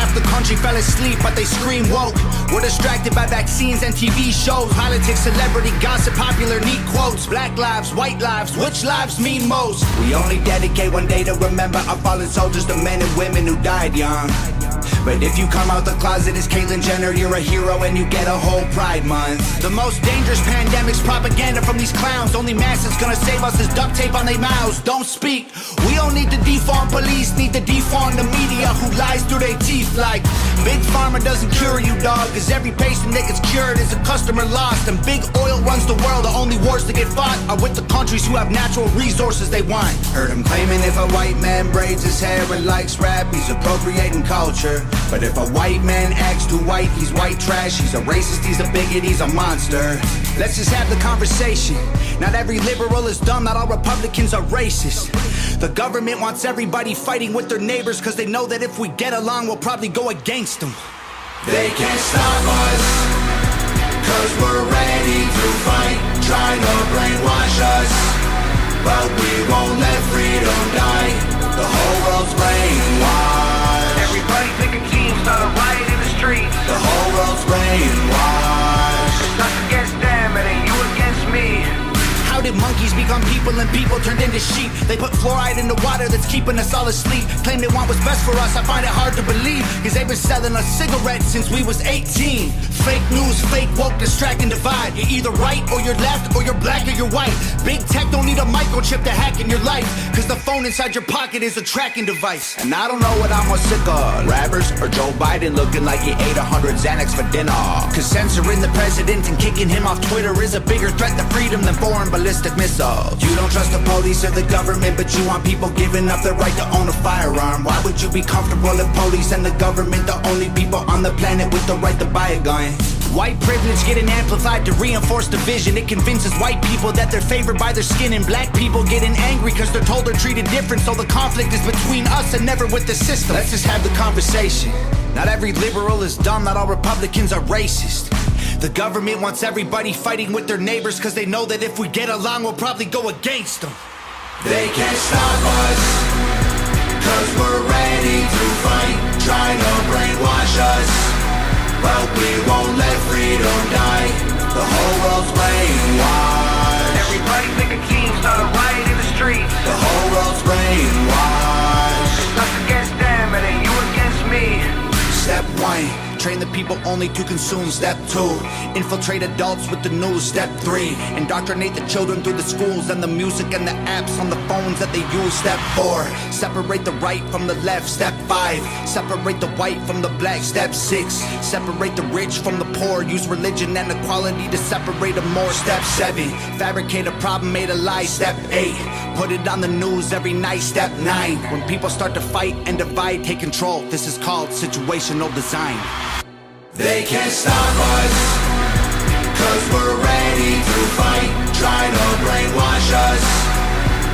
Half the country fell asleep, but they scream woke. We're distracted by vaccines and TV shows. Politics, celebrity, gossip, popular, neat quotes. Black lives, white lives, which lives mean most? We only dedicate one day to remember our fallen soldiers, the men and women who died young. But if you come out the closet as Caitlyn Jenner, you're a hero and you get a whole Pride Month. The most dangerous pandemic's propaganda from these clowns. Only mask that's gonna save us is duct tape on their mouths. Don't speak. We don't need to defund police, need to defund the media who lies through their teeth like Big Pharma doesn't cure you, dog, cause every patient that gets cured is a customer lost. And big oil runs the world, the only wars that get fought are with the countries who have natural resources they want. Heard him claiming if a white man braids his hair and likes rap, he's appropriating culture. But if a white man acts too white, he's white trash. He's a racist, he's a bigot, he's a monster. Let's just have the conversation. Not every liberal is dumb, not all Republicans are racist. The government wants everybody fighting with their neighbors, cause they know that if we get along, we'll probably go against them. They can't stop us, cause we're ready to fight. Trying to brainwash us, but we won't let freedom die. The whole world's brainwashed. Everybody pick a team, start a riot in the streets. The whole world's brainwashed. It's us against them, it ain't you against me. How did monkeys become people and people turned into sheep? They put fluoride in the water that's keeping us all asleep. Claim they want what's best for us, I find it hard to believe. Cause they've been selling us cigarettes since we was 18. Fake news, fake woke, distract and divide. You're either right or you're left, or you're black or you're white. Big tech don't need a microchip to hack in your life, cause the phone inside your pocket is a tracking device. And I don't know what I'm more sick of, rappers or Joe Biden looking like he ate 100 Xanax for dinner. Cause censoring the president and kicking him off Twitter is a bigger threat to freedom than foreign ballistic missiles. You don't trust the police or the government, but you want people giving up their right to own a firearm. Why would you be comfortable if police and the government the only people on the planet with the right to buy a gun? White privilege getting amplified to reinforce division. It convinces white people that they're favored by their skin, and black people getting angry cause they're told they're treated different. So the conflict is between us and never with the system. Let's just have the conversation. Not every liberal is dumb, not all Republicans are racist. The government wants everybody fighting with their neighbors, cause they know that if we get along, we'll probably go against them. They can't stop us, cause we're ready to fight. Trying to brainwash us, but we won't let freedom die. The whole world's brainwashed. Everybody pick a team, start a riot in the streets. The whole world's brainwashed. It's us against them, it ain't you against me. Step 1, train the people only to consume. Step 2, infiltrate adults with the news. Step 3, indoctrinate the children through the schools and the music and the apps on the phones that they use. Step 4, separate the right from the left. Step 5, separate the white from the black. Step 6, separate the rich from the poor. Use religion and equality to separate them more. Step 7, fabricate a problem, made a lie. Step 8, put it on the news every night. Step 9, when people start to fight and divide, take control. This is called situational design. They can't stop us, cause we're ready to fight. Trying to brainwash us,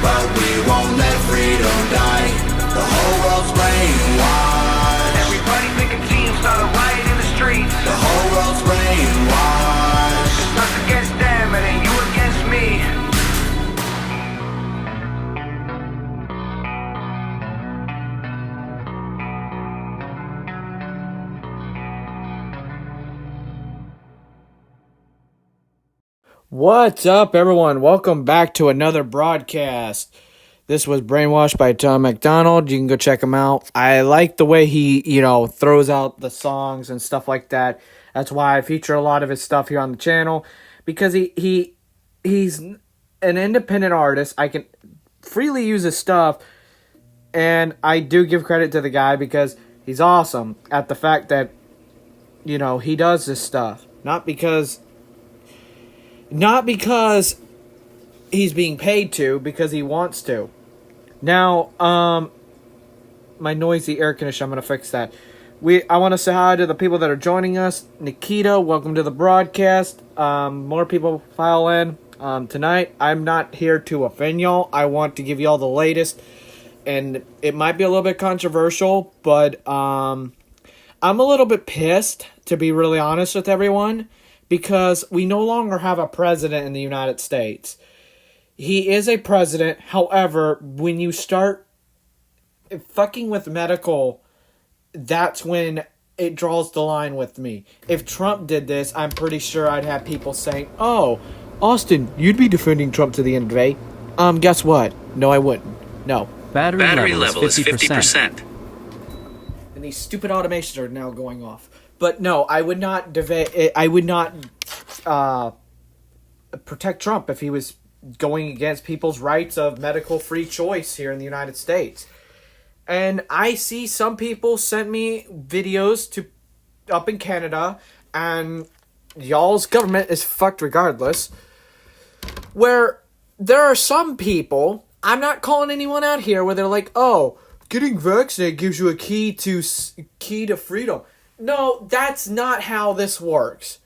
but we won't let freedom die. The whole world's brainwashed. Everybody pick a team, start a riot in the streets. The whole world's brainwashed. It's us against them, it ain't you against me. What's up, everyone? Welcome back to another broadcast. This was Brainwashed by Tom McDonald. You can go check him out. I like the way he, throws out the songs and stuff like that. That's why I feature a lot of his stuff here on the channel, because he's an independent artist. I can freely use his stuff, and I do give credit to the guy because he's awesome at the fact that, he does this stuff. Not because he's being paid to, because he wants to. Now, my noisy air conditioner, I'm going to fix that. I want to say hi to the people that are joining us. Nikita, welcome to the broadcast. More people file in tonight. I'm not here to offend y'all. I want to give y'all the latest. And it might be a little bit controversial, but I'm a little bit pissed, to be really honest with everyone, because we no longer have a president in the United States. He is a president. However, when you start fucking with medical that's when it draws the line with me. If Trump did this, I'm pretty sure I'd have people saying, "Oh, Austin, you'd be defending Trump to the end of the day." Guess what? No, I wouldn't. No. Battery level is 50%. And these stupid automations are now going off. But no, I would not protect Trump if he was going against people's rights of medical free choice here in the United States. And I see some people send me videos to up in Canada, and y'all's government is fucked regardless, where there are some people, I'm not calling anyone out here, where they're like, "Oh, getting vaccinated gives you a key to freedom." No, that's not how this works.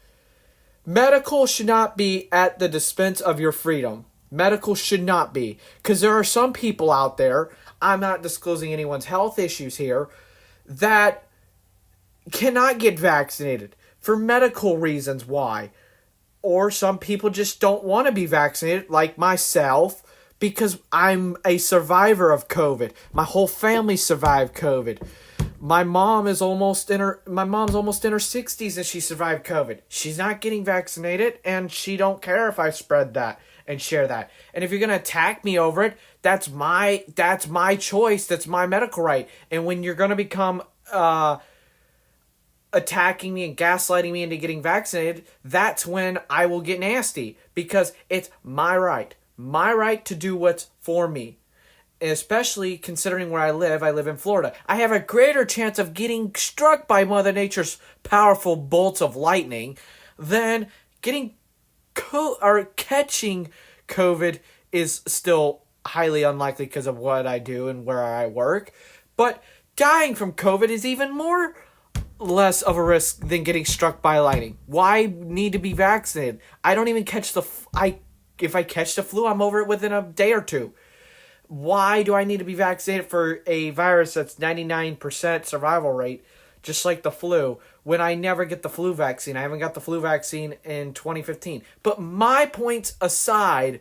Medical should not be at the dispense of your freedom. Medical should not be. Because there are some people out there, I'm not disclosing anyone's health issues here, that cannot get vaccinated for medical reasons. Why? Or some people just don't want to be vaccinated, like myself, because I'm a survivor of COVID. My whole family survived COVID. My mom's almost in her 60s and she survived COVID. She's not getting vaccinated, and she don't care if I spread that and share that. And if you're gonna attack me over it, that's my choice. That's my medical right. And when you're gonna become attacking me and gaslighting me into getting vaccinated, that's when I will get nasty, because it's my right to do what's for me. Especially considering where I live in Florida. I have a greater chance of getting struck by Mother Nature's powerful bolts of lightning than getting catching COVID is still highly unlikely because of what I do and where I work. But dying from COVID is even more less of a risk than getting struck by lightning. Why need to be vaccinated? I don't even catch if I catch the flu, I'm over it within a day or two. Why do I need to be vaccinated for a virus that's 99% survival rate, just like the flu, when I never get the flu vaccine? I haven't got the flu vaccine in 2015. But my points aside,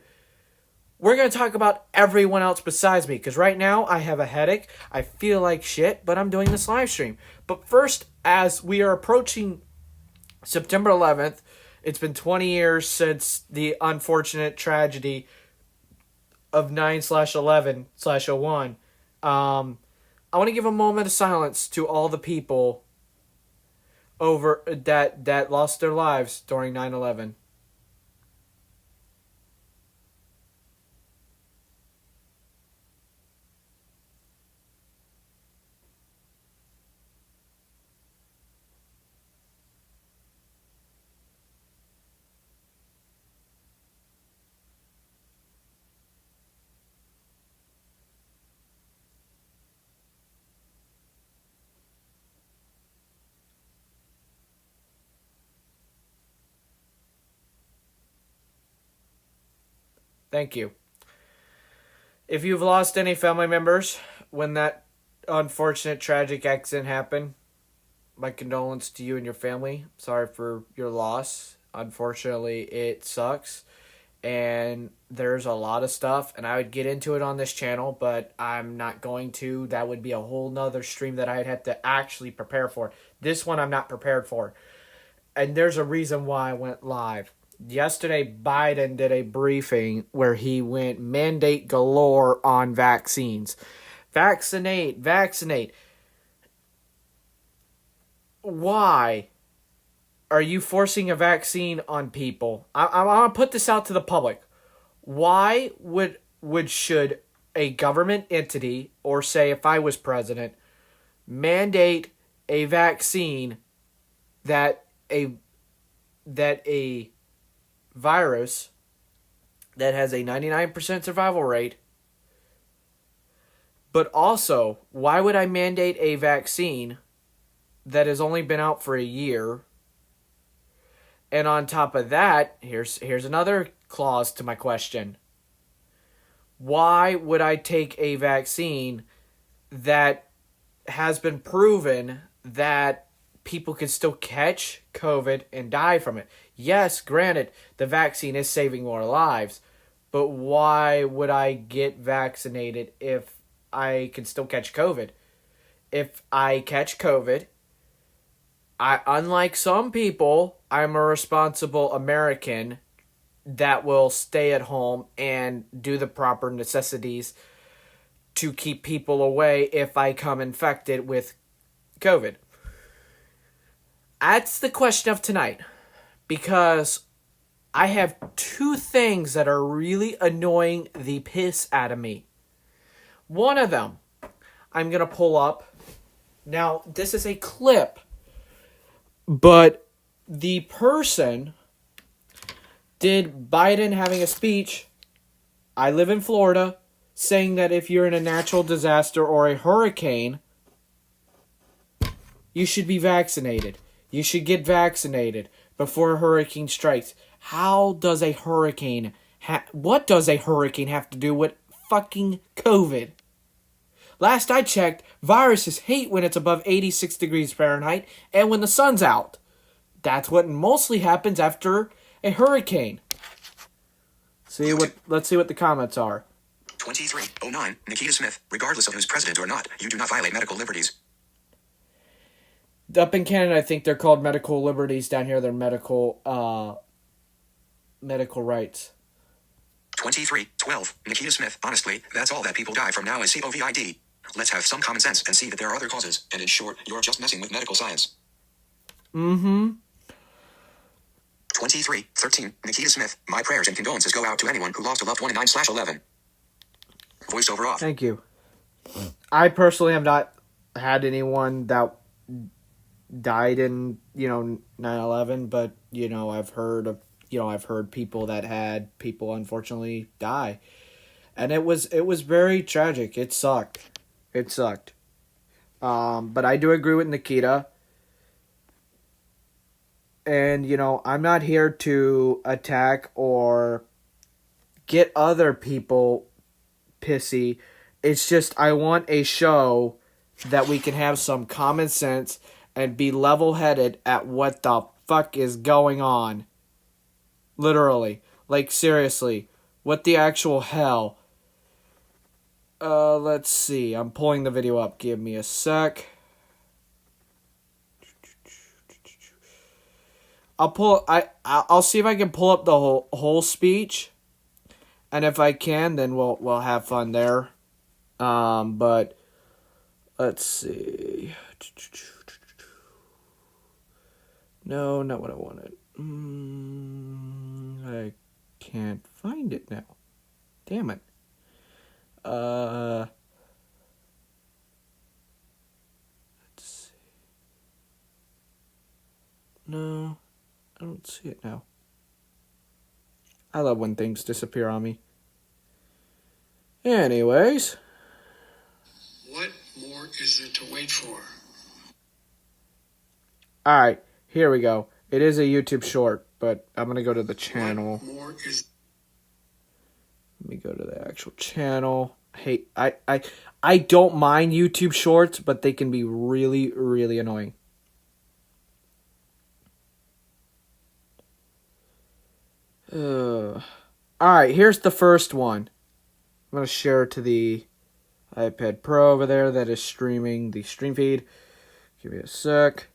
we're going to talk about everyone else besides me, because right now I have a headache. I feel like shit, but I'm doing this live stream. But first, as we are approaching September 11th, it's been 20 years since the unfortunate tragedy of 9/11/01. I want to give a moment of silence to all the people over that lost their lives during 9/11. Thank you. If you've lost any family members when that unfortunate tragic accident happened, my condolence to you and your family. Sorry for your loss. Unfortunately, it sucks. And there's a lot of stuff, and I would get into it on this channel, but I'm not going to. That would be a whole nother stream that I'd have to actually prepare for. This one I'm not prepared for. And there's a reason why I went live. Yesterday, Biden did a briefing where he went mandate galore on vaccines. Vaccinate. Why are you forcing a vaccine on people? I want to put this out to the public. Why should a government entity, or say if I was president, mandate a vaccine that a virus that has a 99% survival rate, but also, why would I mandate a vaccine that has only been out for a year? And on top of that, here's another clause to my question. Why would I take a vaccine that has been proven that people can still catch COVID and die from it? Yes, granted, the vaccine is saving more lives, but why would I get vaccinated if I can still catch COVID? if I catch COVID, unlike some people, I'm a responsible American that will stay at home and do the proper necessities to keep people away if I come infected with COVID. That's the question of tonight, because I have two things that are really annoying the piss out of me. One of them, I'm going to pull up. Now, this is a clip, but the person did Biden having a speech. I live in Florida, saying that if you're in a natural disaster or a hurricane, you should be vaccinated. You should get vaccinated before a hurricane strikes. How does a hurricane what does a hurricane have to do with fucking COVID? Last I checked, viruses hate when it's above 86 degrees Fahrenheit and when the sun's out. That's what mostly happens after a hurricane. Let's see what the comments are. 2309, Nikita Smith. Regardless of who's president or not, you do not violate medical liberties. Up in Canada, I think they're called medical liberties. Down here, they're medical rights. 2312, Nikita Smith. Honestly, that's all that people die from now is COVID. Let's have some common sense and see that there are other causes. And in short, you're just messing with medical science. 2313, Nikita Smith. My prayers and condolences go out to anyone who lost a loved one in 9/11. Voiceover off. Thank you. I personally have not had anyone that died in, 9/11, but, I've heard people that had people unfortunately die. And it was very tragic. It sucked. But I do agree with Nikita. And, I'm not here to attack or get other people pissy. It's just I want a show that we can have some common sense and be level-headed at what the fuck is going on. Literally. Like, seriously. What the actual hell? Let's see. I'm pulling the video up. Give me a sec. I'll see if I can pull up the whole speech. And if I can, then we'll have fun there. But let's see. No, not what I wanted. I can't find it now. Damn it. Let's see. No, I don't see it now. I love when things disappear on me. Anyways. What more is there to wait for? Alright, here we go. It is a YouTube short, but I'm going to go to the channel. Let me go to the actual channel. Hey, I don't mind YouTube shorts, but they can be really, really annoying. Alright, here's the first one. I'm going to share it to the iPad Pro over there that is streaming the stream feed. Give me a sec.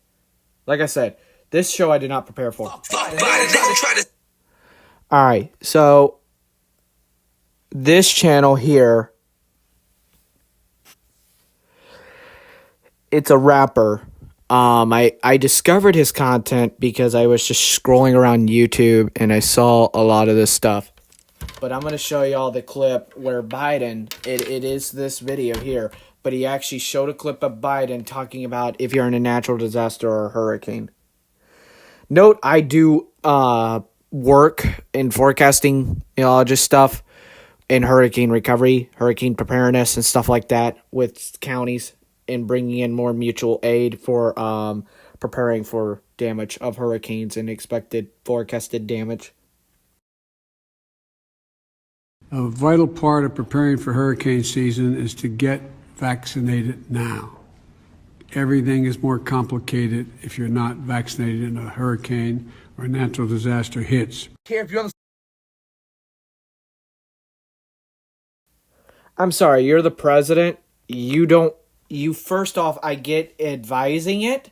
Like I said, this show I did not prepare for. Alright, so this channel here, it's a rapper. I discovered his content because I was just scrolling around YouTube and I saw a lot of this stuff. But I'm going to show y'all the clip where Biden, it is this video here, but he actually showed a clip of Biden talking about if you're in a natural disaster or a hurricane. Note, I do work in forecasting, just stuff in hurricane recovery, hurricane preparedness, and stuff like that with counties and bringing in more mutual aid for preparing for damage of hurricanes and expected forecasted damage. A vital part of preparing for hurricane season is to get vaccinated now. Everything is more complicated if you're not vaccinated in a hurricane or a natural disaster hits. I'm sorry, you're the president. You don't first off, I get advising it,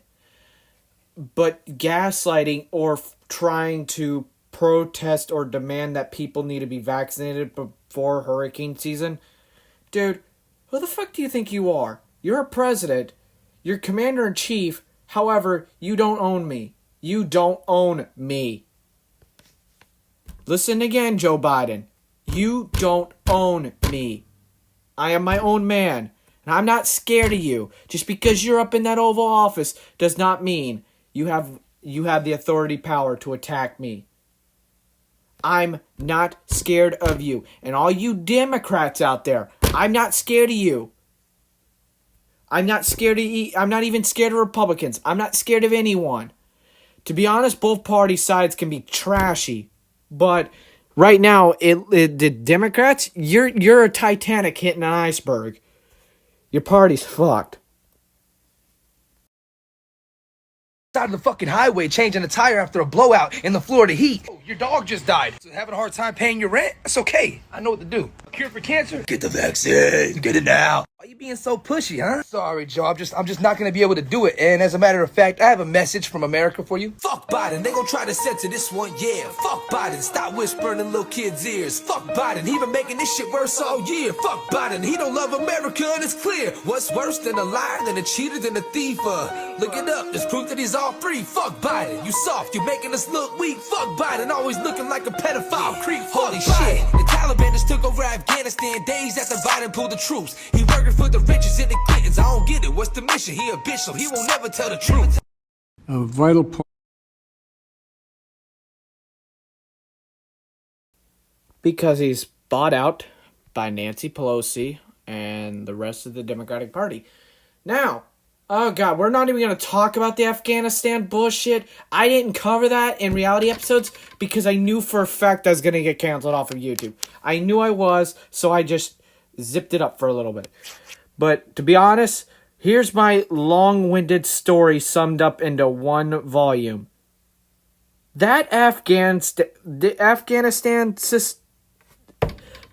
but gaslighting or trying to protest or demand that people need to be vaccinated before hurricane season, dude, who the fuck do you think you are? You're a president. You're commander-in-chief. However, you don't own me. You don't own me. Listen again, Joe Biden. You don't own me. I am my own man. And I'm not scared of you. Just because you're up in that Oval Office does not mean you have the authority power to attack me. I'm not scared of you. And all you Democrats out there, I'm not scared of you. I'm not even scared of Republicans. I'm not scared of anyone. To be honest, both party sides can be trashy. But right now, the Democrats, you're a Titanic hitting an iceberg. Your party's fucked. Side of the fucking highway changing a tire after a blowout in the Florida heat. Oh, your dog just died. So having a hard time paying your rent? That's okay. I know what to do. A cure for cancer? Get the vaccine. Get it now. Why are you being so pushy, huh? Sorry, Joe. I'm just not gonna be able to do it. And as a matter of fact, I have a message from America for you. Fuck Biden. They gonna try to censor this one, yeah. Fuck Biden. Stop whispering in little kids' ears. Fuck Biden. He been making this shit worse all year. Fuck Biden. He don't love America and it's clear. What's worse than a liar, than a cheater, than a thief? Look it up. There's proof that he's all three. Fuck Biden. You soft. You making us look weak. Fuck Biden. Always looking like a pedophile creep. Holy shit. The Taliban just took over Afghanistan days after Biden pulled the troops. He working for the riches and the Clintons. I don't get it. What's the mission? He a bitch, so he won't never tell the truth. A vital part. Because he's bought out by Nancy Pelosi and the rest of the Democratic Party. Now, oh God, we're not even going to talk about the Afghanistan bullshit. I didn't cover that in reality episodes because I knew for a fact I was going to get canceled off of YouTube. I knew I was, so I just zipped it up for a little bit. But to be honest, here's my long-winded story summed up into one volume. That Afghanistan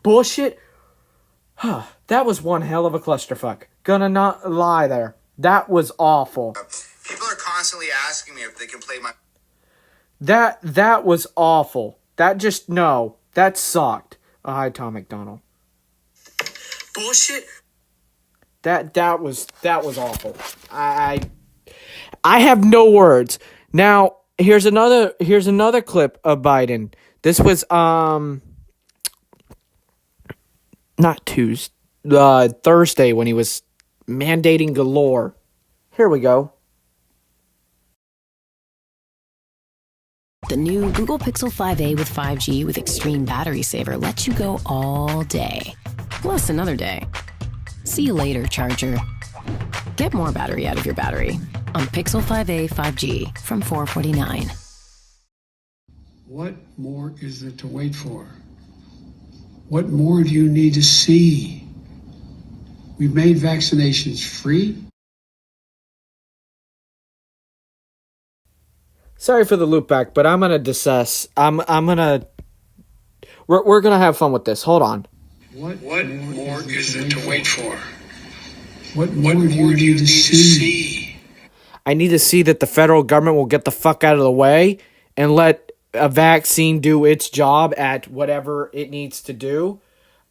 bullshit, that was one hell of a clusterfuck. Gonna not lie there. That was awful. People are constantly asking me if they can play my... That was awful. That sucked. Hi, Tom McDonald. Bullshit. That was awful. I have no words. Now, here's another clip of Biden. This was not Tuesday, Thursday when he was mandating galore. Here we go. The new Google Pixel 5a with 5G with extreme battery saver lets you go all day. Plus another day. See you later, charger. Get more battery out of your battery on Pixel 5a 5G from $449. What more is there to wait for? What more do you need to see? We've made vaccinations free. Sorry for the loop back, but I'm gonna discuss. We're gonna have fun with this. Hold on. What more is there to wait for? What more do you need to see? I need to see that the federal government will get the fuck out of the way and let a vaccine do its job at whatever it needs to do.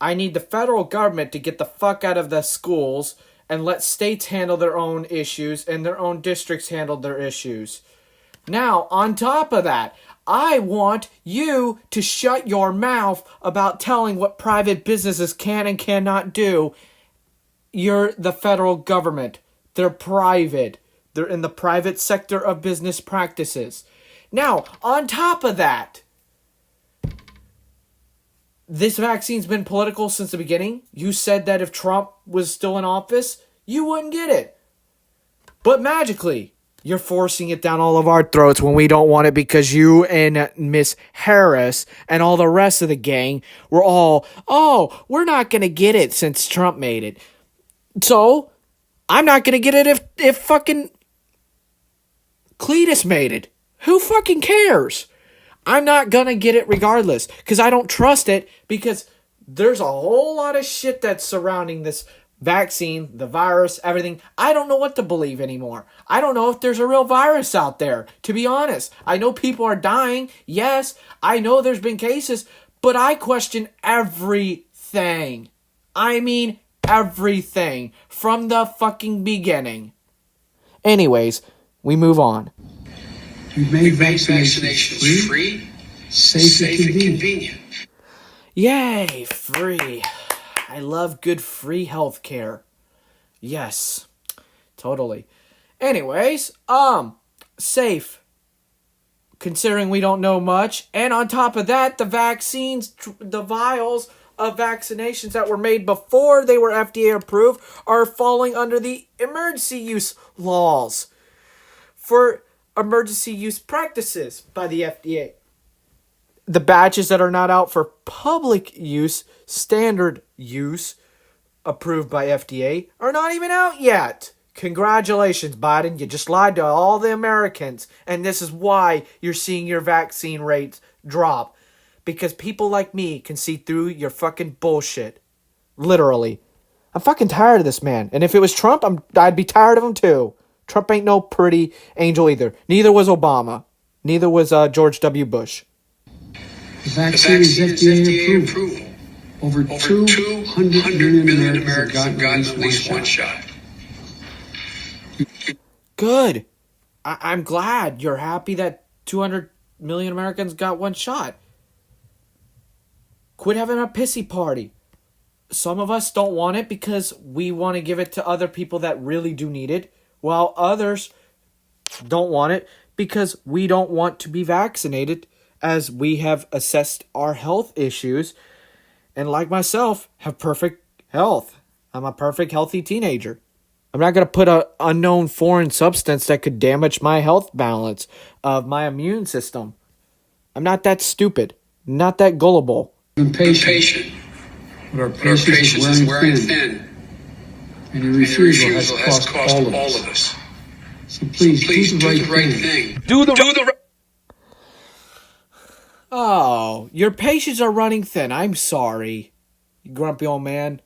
I need the federal government to get the fuck out of the schools and let states handle their own issues and their own districts handle their issues. Now, on top of that, I want you to shut your mouth about telling what private businesses can and cannot do. You're the federal government. They're private. They're in the private sector of business practices. Now, on top of that, this vaccine's been political since the beginning. You said that if Trump was still in office, you wouldn't get it. But magically, you're forcing it down all of our throats when we don't want it because you and Miss Harris and all the rest of the gang were all, we're not going to get it since Trump made it. So, I'm not going to get it if fucking Cletus made it. Who fucking cares? I'm not going to get it regardless because I don't trust it because there's a whole lot of shit that's surrounding this vaccine, the virus, everything. I don't know what to believe anymore. I don't know if there's a real virus out there, to be honest. I know people are dying. Yes, I know there's been cases, but I question everything. I mean, everything from the fucking beginning. Anyways, we move on. We've made vaccinations free, safe and convenient. Yay, free. I love good free healthcare. Yes, totally. Anyways, safe. Considering we don't know much. And on top of that, the vaccines, the vials of vaccinations that were made before they were FDA approved are falling under the emergency use laws for emergency use practices by the FDA. The batches that are not out for public use, standard use, approved by FDA, are not even out yet. Congratulations, Biden. You just lied to all the Americans. And this is why you're seeing your vaccine rates drop. Because people like me can see through your fucking bullshit. Literally. I'm fucking tired of this man. And if it was Trump, I'd be tired of him too. Trump ain't no pretty angel either. Neither was Obama. Neither was George W. Bush. The vaccine is FDA approved. Over 200 million Americans have gotten at least one shot. Good. I'm glad you're happy that 200 million Americans got one shot. Quit having a pissy party. Some of us don't want it because we want to give it to other people that really do need it, while others don't want it because we don't want to be vaccinated, as we have assessed our health issues and, like myself, have perfect health. I'm a perfect healthy teenager. I'm not going to put an unknown foreign substance that could damage my health balance of my immune system. I'm not that stupid, not that gullible. I'm patient. But our patience is wearing thin. And your refusal has cost all of us. So please do the right thing. Do the right. Oh, your patience are running thin. I'm sorry, you grumpy old man.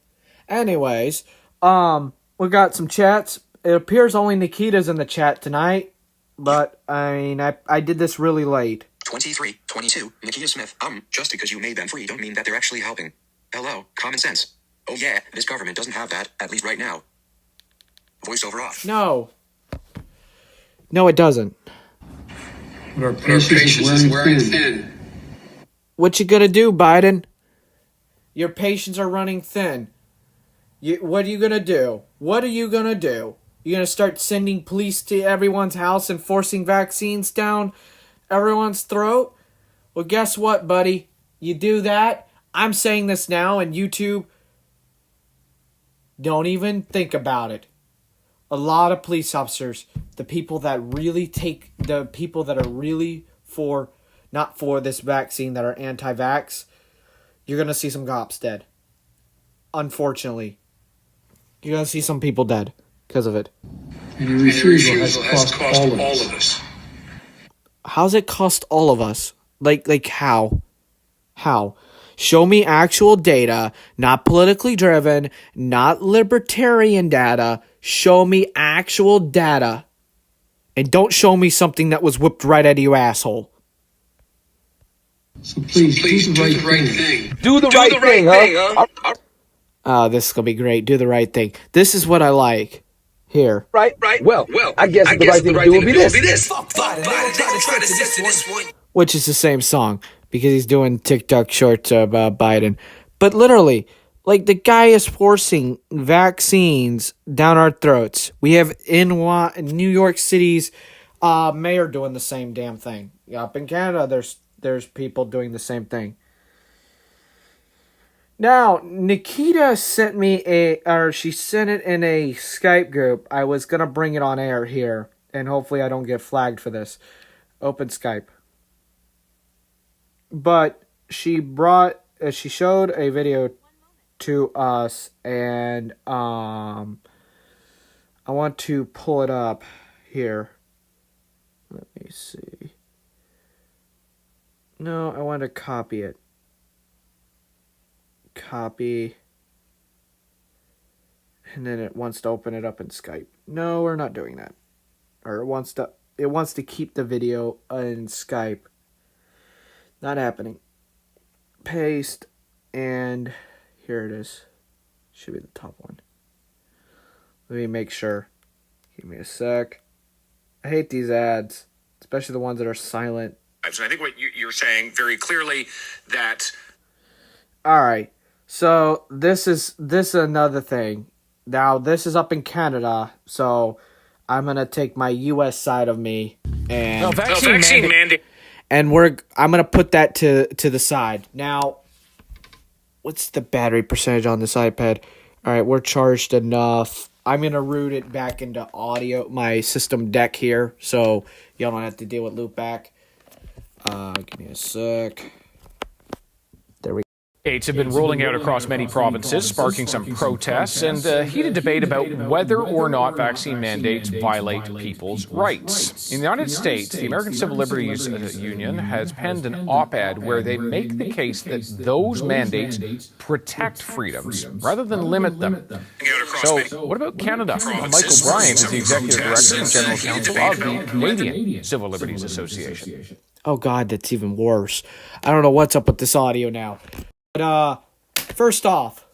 Anyways, we got some chats. It appears only Nikita's in the chat tonight, but I did this really late. 23, 22, Nikita Smith. Just because you made them free don't mean that they're actually helping. Hello, common sense. Oh yeah, this government doesn't have that, at least right now. Voiceover off. No, it doesn't. But our patience is wearing thin. What you gonna do, Biden? Your patients are running thin. What are you gonna do? What are you gonna do? You gonna start sending police to everyone's house and forcing vaccines down everyone's throat? Well, guess what, buddy? You do that, I'm saying this now, and YouTube, don't even think about it. A lot of police officers, the people that are really not for this vaccine, that are anti-vax, you're going to see some cops dead. Unfortunately. You're going to see some people dead because of it. And your refusal has cost all of us. How's it cost all of us? Like how? How? Show me actual data, not politically driven, not libertarian data. Show me actual data. And don't show me something that was whipped right out of your asshole. So please do the right thing. Do the right thing, huh? Oh, this is going to be great. Do the right thing. This is what I like. Here. Right. Well, I guess the right thing to do will be this. Fuck Biden. Try to censor this one. Which is the same song, because he's doing TikTok shorts about Biden. But literally, like, the guy is forcing vaccines down our throats. We have New York City's mayor doing the same damn thing. Up in Canada, there's people doing the same thing. Now, Nikita sent me she sent it in a Skype group. I was going to bring it on air here, and hopefully I don't get flagged for this. Open Skype. But she showed a video to us, and I want to pull it up here. Let me see. No, I want to copy it. Copy. And then it wants to open it up in Skype. No, we're not doing that. Or it wants to keep the video in Skype. Not happening. Paste, and here it is. Should be the top one. Let me make sure. Give me a sec. I hate these ads, especially the ones that are silent. So I think what you're saying very clearly that... All right. So this is another thing. Now, this is up in Canada, so I'm going to take my U.S. side of me and... vaccine mandate. And I'm going to put that to the side. Now, what's the battery percentage on this iPad? All right, we're charged enough. I'm going to route it back into audio, my system deck here, so y'all don't have to deal with loopback. Give me a sec. There we go. States have been rolling out across many provinces, sparking some protests and heated debate about whether or not vaccine mandates violate people's rights. In the United States, the American Civil Liberties Union has penned an op-ed where they make the case that those mandates protect freedoms rather than limit them. So, what about Canada? Michael Bryant is the Executive Director and General Counsel of the Canadian Civil Liberties Association. Oh, God, that's even worse. I don't know what's up with this audio now. But, first off,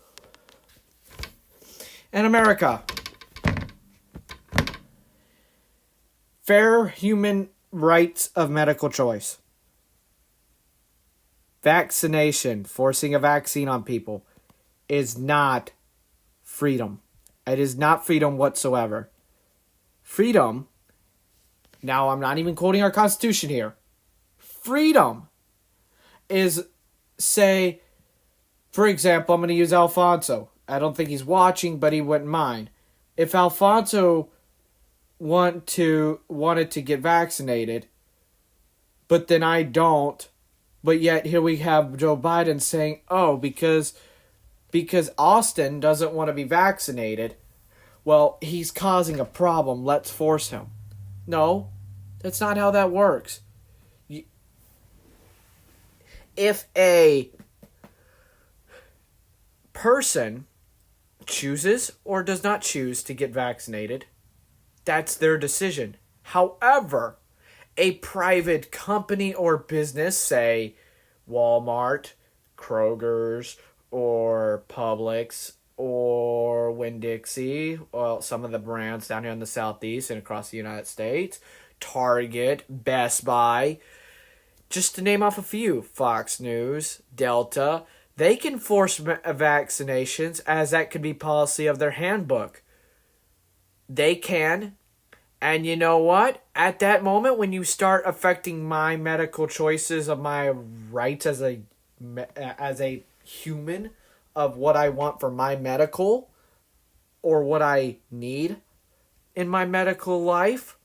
in America, fair human rights of medical choice. Vaccination, forcing a vaccine on people, is not freedom. It is not freedom whatsoever. Freedom, now I'm not even quoting our Constitution here. Freedom is, say... For example, I'm going to use Alfonso. I don't think he's watching, but he wouldn't mind. If Alfonso wanted to get vaccinated, but then I don't, but yet here we have Joe Biden saying, oh, because Austin doesn't want to be vaccinated, well, he's causing a problem, let's force him. No, that's not how that works. If a person chooses or does not choose to get vaccinated, that's their decision. However, a private company or business, say Walmart, Kroger's, or Publix, or Winn-Dixie, well, some of the brands down here in the Southeast and across the United States, Target, Best Buy, just to name off a few, Fox News, Delta, they can force vaccinations as that could be policy of their handbook. They can. And you know what? At that moment, when you start affecting my medical choices of my rights as a human, of what I want for my medical or what I need in my medical life,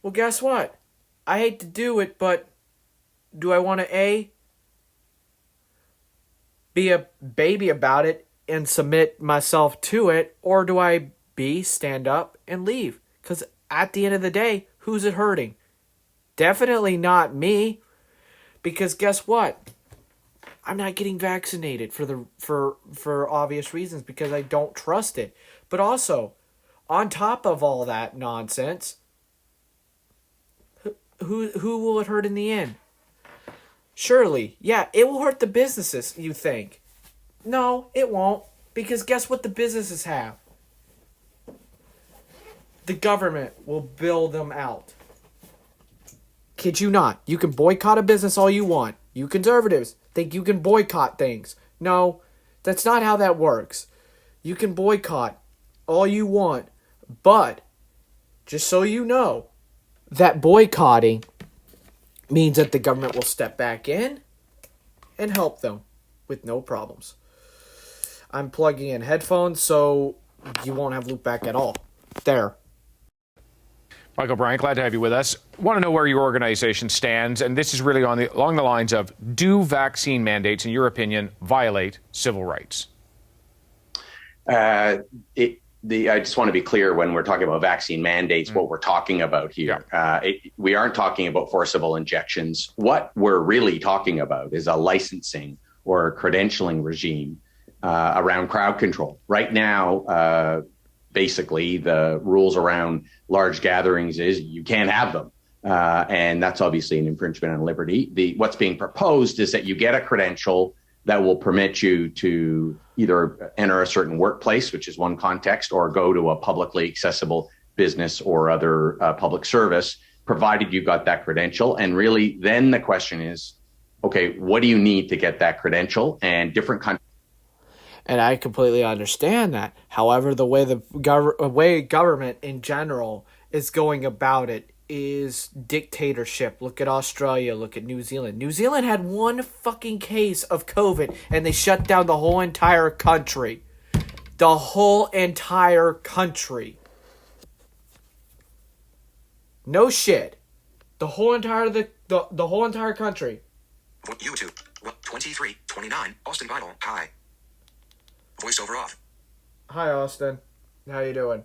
well, guess what? I hate to do it, but do I want to be a baby about it and submit myself to it, or do I stand up and leave? Because at the end of the day, who's it hurting? Definitely not me, because guess what? I'm not getting vaccinated for obvious reasons, because I don't trust it. But also, on top of all that nonsense, who will it hurt in the end? Surely, yeah, it will hurt the businesses, you think. No, it won't. Because guess what the businesses have? The government will bail them out. Kid you not. You can boycott a business all you want. You conservatives think you can boycott things. No, that's not how that works. You can boycott all you want. But, just so you know, that boycotting means that the government will step back in and help them with no problems. I'm plugging in headphones so you won't have loopback at all. There. Michael Bryant, glad to have you with us. Want to know where your organization stands, and this is really along the lines of, do vaccine mandates, in your opinion, violate civil rights? I just want to be clear when we're talking about vaccine mandates, what we're talking about here. Yeah. We aren't talking about forcible injections. What we're really talking about is a licensing or a credentialing regime around crowd control. Right now, basically, the rules around large gatherings is you can't have them. And that's obviously an infringement on liberty. What's being proposed is that you get a credential that will permit you to either enter a certain workplace, which is one context, or go to a publicly accessible business or other public service, provided you've got that credential. And really, then the question is, okay, what do you need to get that credential? And different countries. And I completely understand that. However, the way way government in general is going about it is dictatorship. Look at Australia. Look at New Zealand. New Zealand had one fucking case of COVID, and they shut down the whole entire country. The whole entire country. No shit. The whole entire the whole entire country. YouTube. 2329. Austin Vital. Hi. Voiceover off. Hi, Austin. How you doing?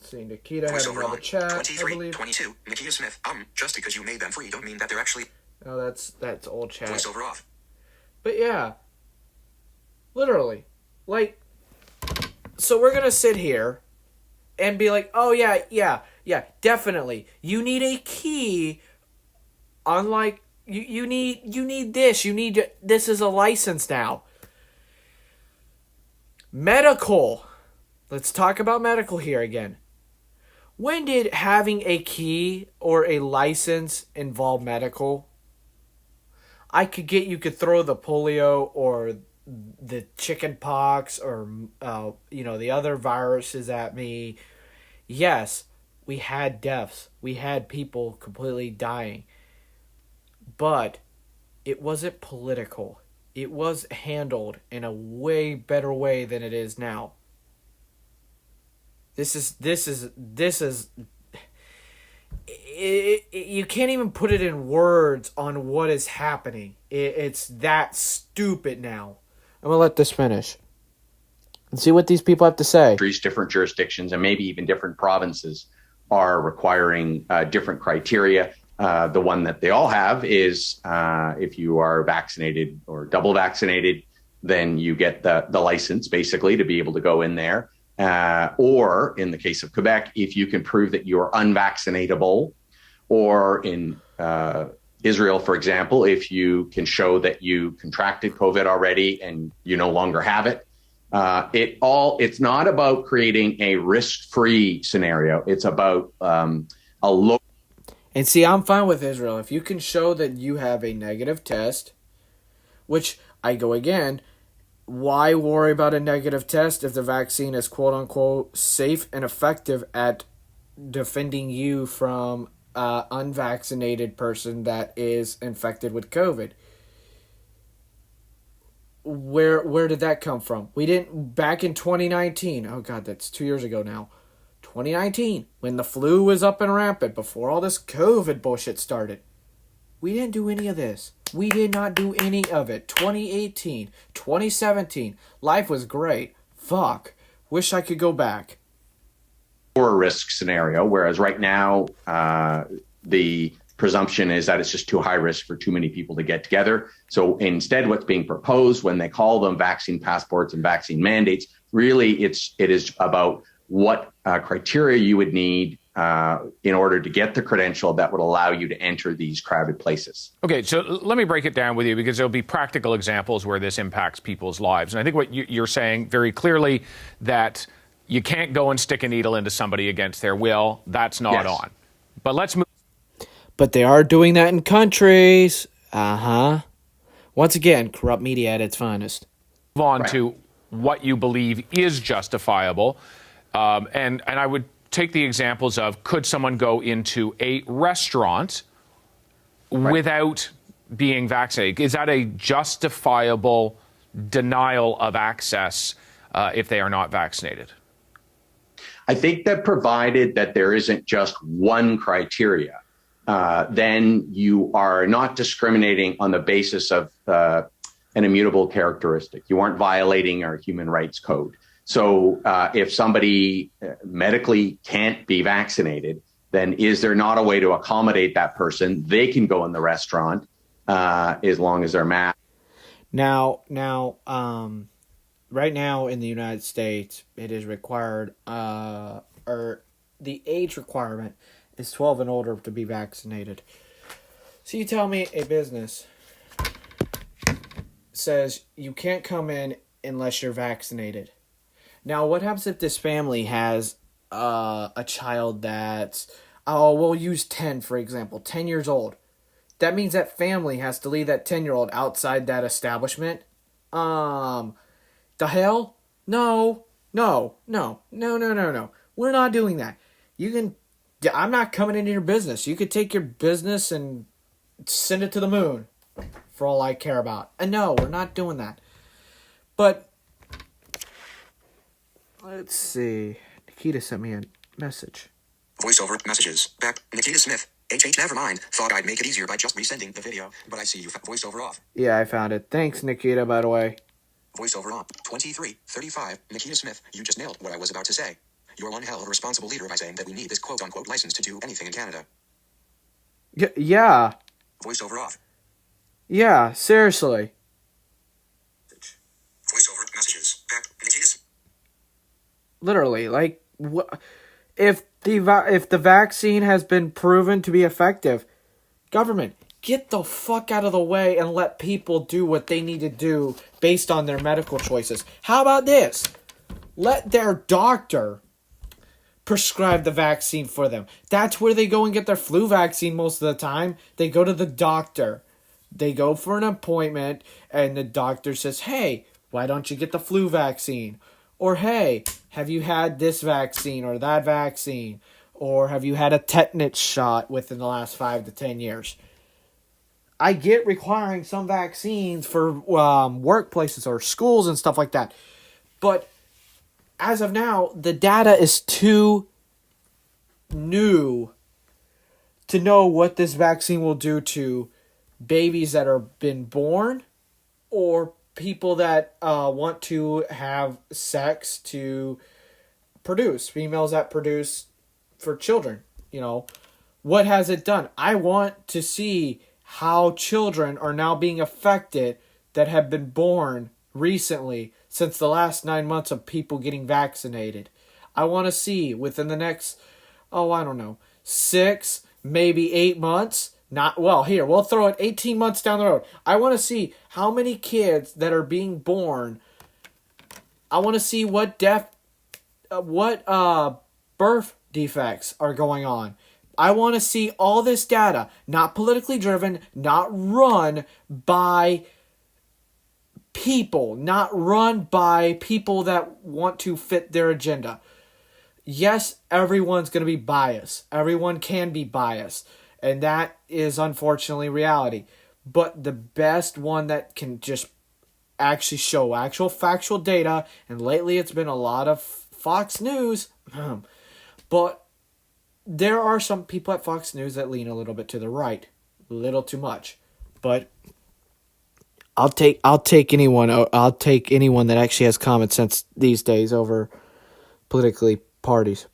See, Nikita had another chat. 2322. Nikita Smith. Just because you made them free don't mean that they're actually. Oh, that's old chat. Voiceover off. But yeah, literally, like, so we're gonna sit here and be like, oh yeah, definitely. You need a key. Unlike you need this. This is a license now. Medical. Let's talk about medical here again. When did having a key or a license involve medical? You could throw the polio or the chicken pox or, the other viruses at me. Yes, we had deaths. We had people completely dying. But it wasn't political. It was handled in a way better way than it is now. This is you can't even put it in words on what is happening. It's that stupid now. I'm going to let this finish and see what these people have to say. Different jurisdictions and maybe even different provinces are requiring different criteria. The one that they all have is if you are vaccinated or double vaccinated, then you get the license basically to be able to go in there. Or in the case of Quebec, if you can prove that you're unvaccinatable, or in Israel, for example, if you can show that you contracted COVID already and you no longer have it. It's not about creating a risk-free scenario. It's about a low. And see, I'm fine with Israel. If you can show that you have a negative test, which I go again, why worry about a negative test if the vaccine is quote-unquote safe and effective at defending you from an unvaccinated person that is infected with COVID? Where did that come from? We didn't, back in 2019, oh God, that's 2 years ago now, 2019, when the flu was up and rampant, before all this COVID bullshit started, we didn't do any of this. We did not do any of it. 2018, 2017, life was great. Fuck. Wish I could go back. Or risk scenario, whereas right now, the presumption is that it's just too high risk for too many people to get together. So instead, what's being proposed when they call them vaccine passports and vaccine mandates, really it is about what criteria you would need in order to get the credential that would allow you to enter these crowded places. Okay, so let me break it down with you, because there'll be practical examples where this impacts people's lives. And I think what you're saying very clearly, that you can't go and stick a needle into somebody against their will. That's not on. But let's move. But they are doing that in countries. Once again, corrupt media at its finest. Move on to what you believe is justifiable. And I would take the examples of, could someone go into a restaurant without being vaccinated? Is that a justifiable denial of access if they are not vaccinated? I think that provided that there isn't just one criteria, then you are not discriminating on the basis of an immutable characteristic. You aren't violating our human rights code. So if somebody medically can't be vaccinated, then is there not a way to accommodate that person? They can go in the restaurant as long as they're masked. Now, right now in the United States, it is required, or the age requirement is 12 and older to be vaccinated. So you tell me a business says you can't come in unless you're vaccinated. Now, what happens if this family has a child that's, we'll use 10, for example, 10 years old. That means that family has to leave that 10-year-old outside that establishment. The hell? No. We're not doing that. I'm not coming into your business. You could take your business and send it to the moon for all I care about. And no, we're not doing that. But let's see. Nikita sent me a message. Voiceover messages. Back. Nikita Smith. Never mind. Thought I'd make it easier by just resending the video, but I see you. Voiceover off. Yeah, I found it. Thanks, Nikita, by the way. Voiceover on. 23:35. Nikita Smith, you just nailed what I was about to say. You're one hell of a responsible leader by saying that we need this quote-unquote license to do anything in Canada. Yeah. Voiceover off. Yeah, seriously. Voiceover messages. Back. Nikita Smith. Literally, like, if the vaccine has been proven to be effective, government, get the fuck out of the way and let people do what they need to do based on their medical choices. How about this? Let their doctor prescribe the vaccine for them. That's where they go and get their flu vaccine most of the time. They go to the doctor. They go for an appointment, and the doctor says, hey, why don't you get the flu vaccine? Or, hey, have you had this vaccine or that vaccine? Or have you had a tetanus shot within the last 5 to 10 years? I get requiring some vaccines for workplaces or schools and stuff like that. But as of now, the data is too new to know what this vaccine will do to babies that are been born or people that want to have sex to produce, females that produce for children. You know, what has it done? I want to see how children are now being affected that have been born recently since the last 9 months of people getting vaccinated. I want to see within the next, 6, maybe 8 months. We'll throw it 18 months down the road. I want to see how many kids that are being born. I want to see what birth defects are going on. I want to see all this data, not politically driven, not run by people, not run by people that want to fit their agenda. Yes, everyone's going to be biased. Everyone can be biased. And that is unfortunately reality. But the best one that can just actually show actual factual data, and lately it's been a lot of Fox News, but there are some people at Fox News that lean a little bit to the right, a little too much. But I'll take anyone that actually has common sense these days over political parties.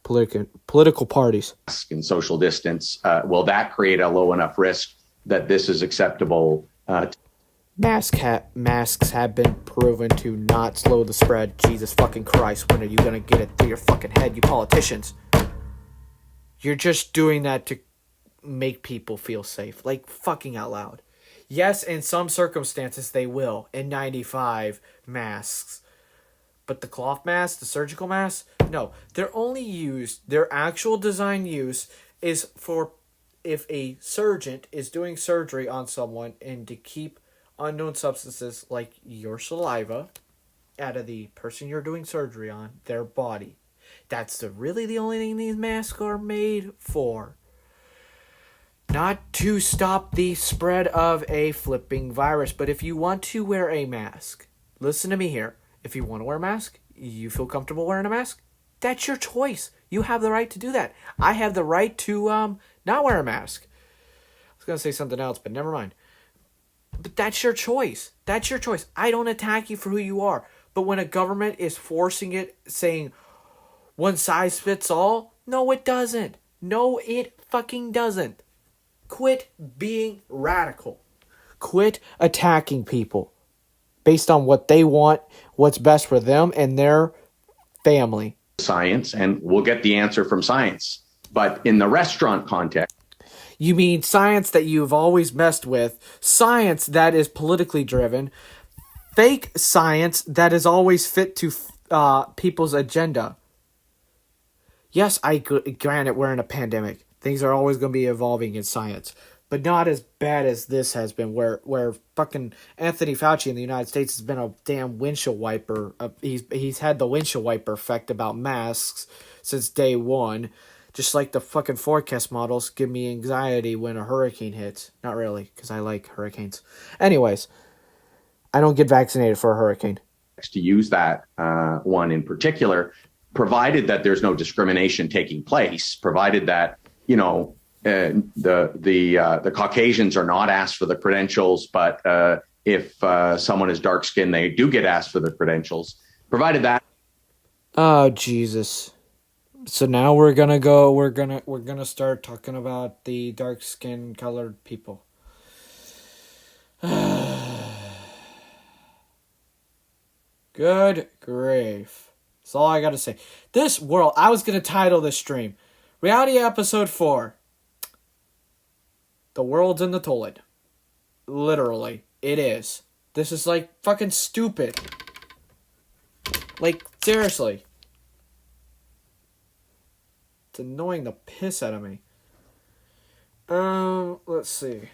And social distance, will that create a low enough risk that this is acceptable? Masks have been proven to not slow the spread. Jesus fucking Christ, when are you gonna get it through your fucking head, you politicians? You're just doing that to make people feel safe. Like, fucking out loud. Yes, in some circumstances they will. N95 masks. But the cloth mask, the surgical mask, no. They're only used, their actual design use is for if a surgeon is doing surgery on someone and to keep unknown substances like your saliva out of the person you're doing surgery on, their body. That's really the only thing these masks are made for. Not to stop the spread of a flipping virus. But if you want to wear a mask, listen to me here. If you want to wear a mask, you feel comfortable wearing a mask, that's your choice. You have the right to do that. I have the right to not wear a mask. I was going to say something else, but never mind. But that's your choice. That's your choice. I don't attack you for who you are. But when a government is forcing it, saying one size fits all, no, it doesn't. No, it fucking doesn't. Quit being radical. Quit attacking people based on what they want, what's best for them and their family. Science, and we'll get the answer from science. But in the restaurant context, you mean science that you've always messed with, science that is politically driven, fake science that is always fit to people's agenda. Yes, granted, we're in a pandemic. Things are always going to be evolving in science, but not as bad as this has been, where fucking Anthony Fauci in the United States has been a damn windshield wiper. He's had the windshield wiper effect about masks since day one. Just like the fucking forecast models give me anxiety when a hurricane hits. Not really, because I like hurricanes. Anyways, I don't get vaccinated for a hurricane. To use that one in particular, provided that there's no discrimination taking place, provided that, you know, the Caucasians are not asked for the credentials, but if someone is dark skinned, they do get asked for the credentials, provided that. Oh, Jesus. So now we're gonna start talking about the dark skin colored people. Good grief. That's all I gotta say. This world, I was gonna title this stream Reality Episode 4. The world's in the toilet. Literally. It is. This is like fucking stupid. Like, seriously. It's annoying the piss out of me. Let's see.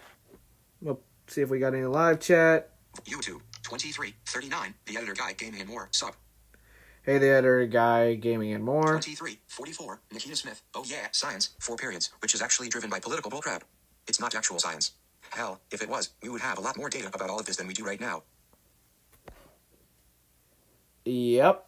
We'll see if we got any live chat. YouTube 2339. The editor guy, gaming and more. Sup. Hey, the editor guy, gaming and more. 2344. Nikita Smith. Oh yeah, science. 4 periods, which is actually driven by political bullcrap. It's not actual science. Hell, if it was, we would have a lot more data about all of this than we do right now. Yep.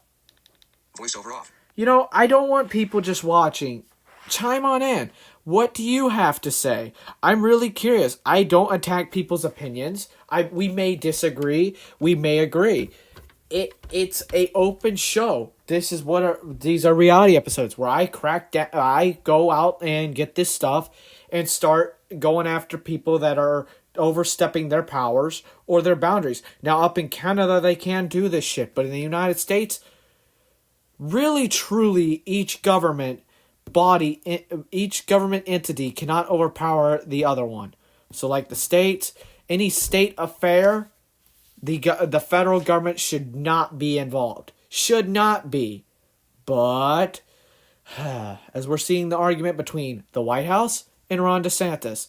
Voiceover off. You know, I don't want people just watching. Chime on in. What do you have to say? I'm really curious. I don't attack people's opinions. We may disagree. We may agree. It's a open show. These are reality episodes where I go out and get this stuff and start going after people that are overstepping their powers or their boundaries. Now, up in Canada, they can do this shit, but in the United States, really, truly, each government entity cannot overpower the other one. So, like the states, any state affair, the federal government should not be involved. Should not be. But, as we're seeing the argument between the White House and Ron DeSantis,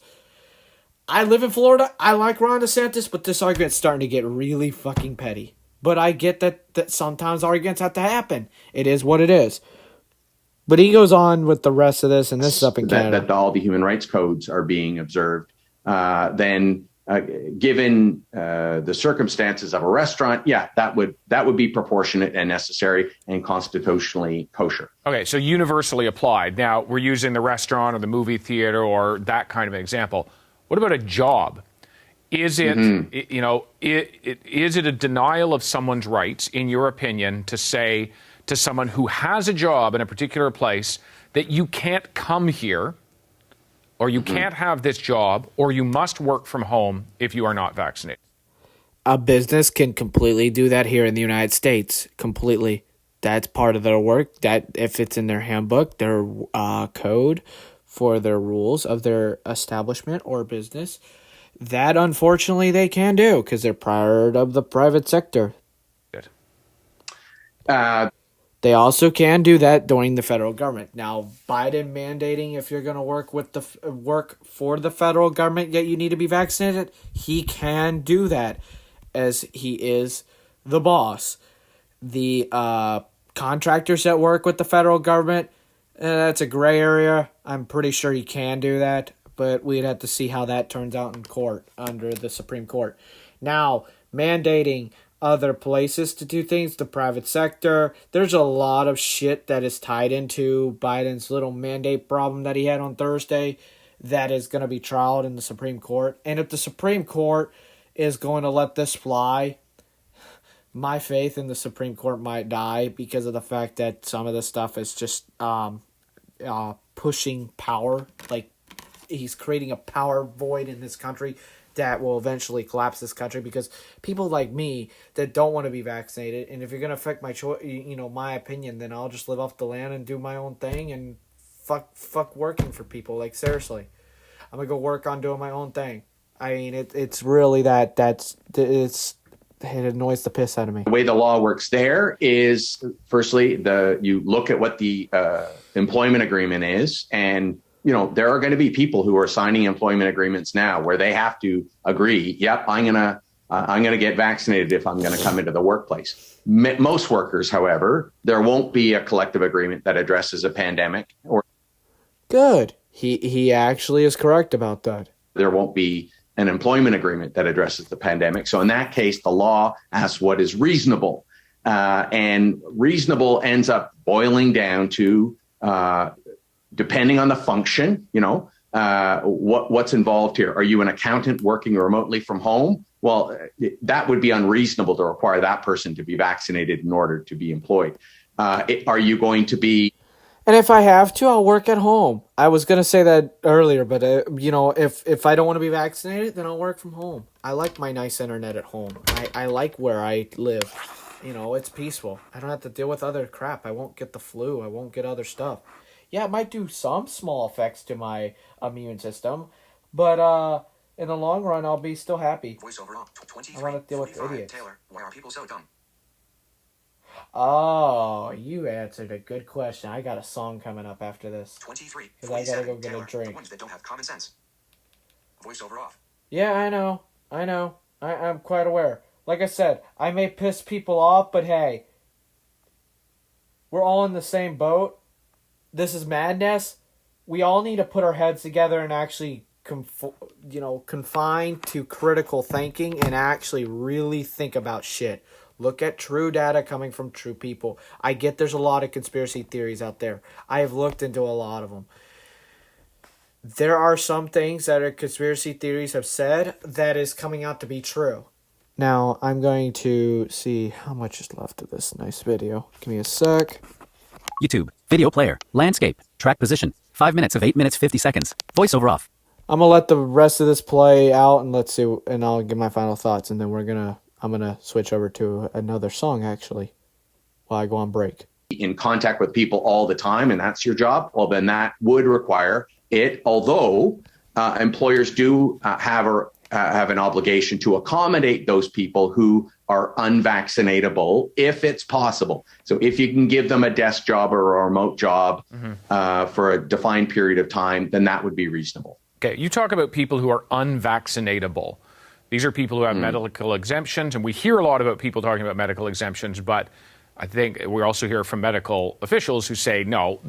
I live in Florida. I like Ron DeSantis, but this argument's starting to get really fucking petty. But I get that sometimes arguments have to happen. It is what it is. But he goes on with the rest of this, and this is up in Canada. That all the human rights codes are being observed. Then, given the circumstances of a restaurant, yeah, that would be proportionate and necessary and constitutionally kosher. Okay, so universally applied. Now, we're using the restaurant or the movie theater or that kind of an example. What about a job? Is it, is it a denial of someone's rights, in your opinion, to say to someone who has a job in a particular place that you can't come here, or you can't have this job, or you must work from home if you are not vaccinated? A business can completely do that here in the United States. Completely. That's part of their work. That if it's in their handbook, their code for their rules of their establishment or business, that unfortunately they can do because they're part of the private sector. Good. They also can do that during the federal government. Now, Biden mandating if you're going to work for the federal government, yet you need to be vaccinated, he can do that as he is the boss. The contractors that work with the federal government, that's a gray area. I'm pretty sure he can do that, but we'd have to see how that turns out in court under the Supreme Court. Now, mandating other places to do things, the private sector, there's a lot of shit that is tied into Biden's little mandate problem that he had on Thursday that is going to be trialed in the Supreme Court. And if the Supreme Court is going to let this fly, my faith in the Supreme Court might die because of the fact that some of this stuff is just pushing power. Like, he's creating a power void in this country that will eventually collapse this country, because people like me that don't want to be vaccinated, and if you're going to affect my choice, my opinion, then I'll just live off the land and do my own thing and fuck working for people. Like, seriously, I'm going to go work on doing my own thing. I mean, it's really it annoys the piss out of me. The way the law works there is, firstly, you look at what the employment agreement is, and there are going to be people who are signing employment agreements now where they have to agree, yep, I'm gonna get vaccinated if I'm going to come into the workplace. Most workers, however, there won't be a collective agreement that addresses a pandemic. Or good. He actually is correct about that. There won't be an employment agreement that addresses the pandemic. So in that case, the law asks what is reasonable. And reasonable ends up boiling down to, depending on the function, what's involved here. Are you an accountant working remotely from home? Well, that would be unreasonable to require that person to be vaccinated in order to be employed. Are you going to be... And if I have to, I'll work at home. I was going to say that earlier, but, if I don't want to be vaccinated, then I'll work from home. I like my nice internet at home. I like where I live. It's peaceful. I don't have to deal with other crap. I won't get the flu. I won't get other stuff. Yeah, it might do some small effects to my immune system, but in the long run, I'll be still happy. Voiceover off. I want to deal with idiots. Taylor, why are people so dumb? Oh, you answered a good question. I got a song coming up after this. 23. Because I gotta go get Taylor, a drink. The ones that don't have common sense. Voiceover off. Yeah, I know. I'm quite aware. Like I said, I may piss people off, but hey, we're all in the same boat. This is madness. We all need to put our heads together and actually confine to critical thinking and actually really think about shit. Look at true data coming from true people. I get there's a lot of conspiracy theories out there. I have looked into a lot of them. There are some things that conspiracy theories have said that is coming out to be true. Now, I'm going to see how much is left of this nice video. Give me a sec. YouTube, video player, landscape, track position, 5 minutes of 8 minutes 50 seconds, voiceover off. I'm going to let the rest of this play out and let's see, and I'll give my final thoughts, and then I'm going to switch over to another song, actually, while I go on break. In contact with people all the time, and that's your job, well, then that would require it, although employers do have an obligation to accommodate those people who are unvaccinatable if it's possible. So if you can give them a desk job or a remote job for a defined period of time, then that would be reasonable. Okay, you talk about people who are unvaccinatable. These are people who have medical exemptions, and we hear a lot about people talking about medical exemptions, but I think we also hear from medical officials who say, no,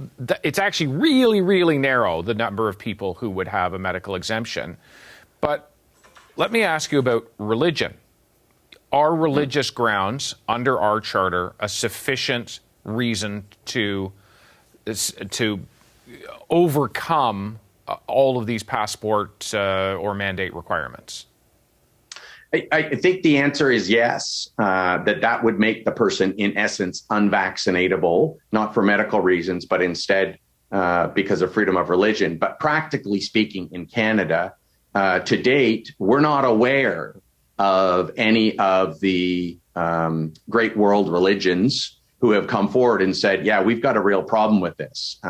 it's actually really, really narrow, the number of people who would have a medical exemption. But let me ask you about religion. Are religious grounds under our charter a sufficient reason to overcome all of these passport or mandate requirements? I think the answer is yes, that would make the person, in essence, unvaccinatable, not for medical reasons, but instead because of freedom of religion. But practically speaking, in Canada, to date, we're not aware of any of the great world religions who have come forward and said, yeah, we've got a real problem with this.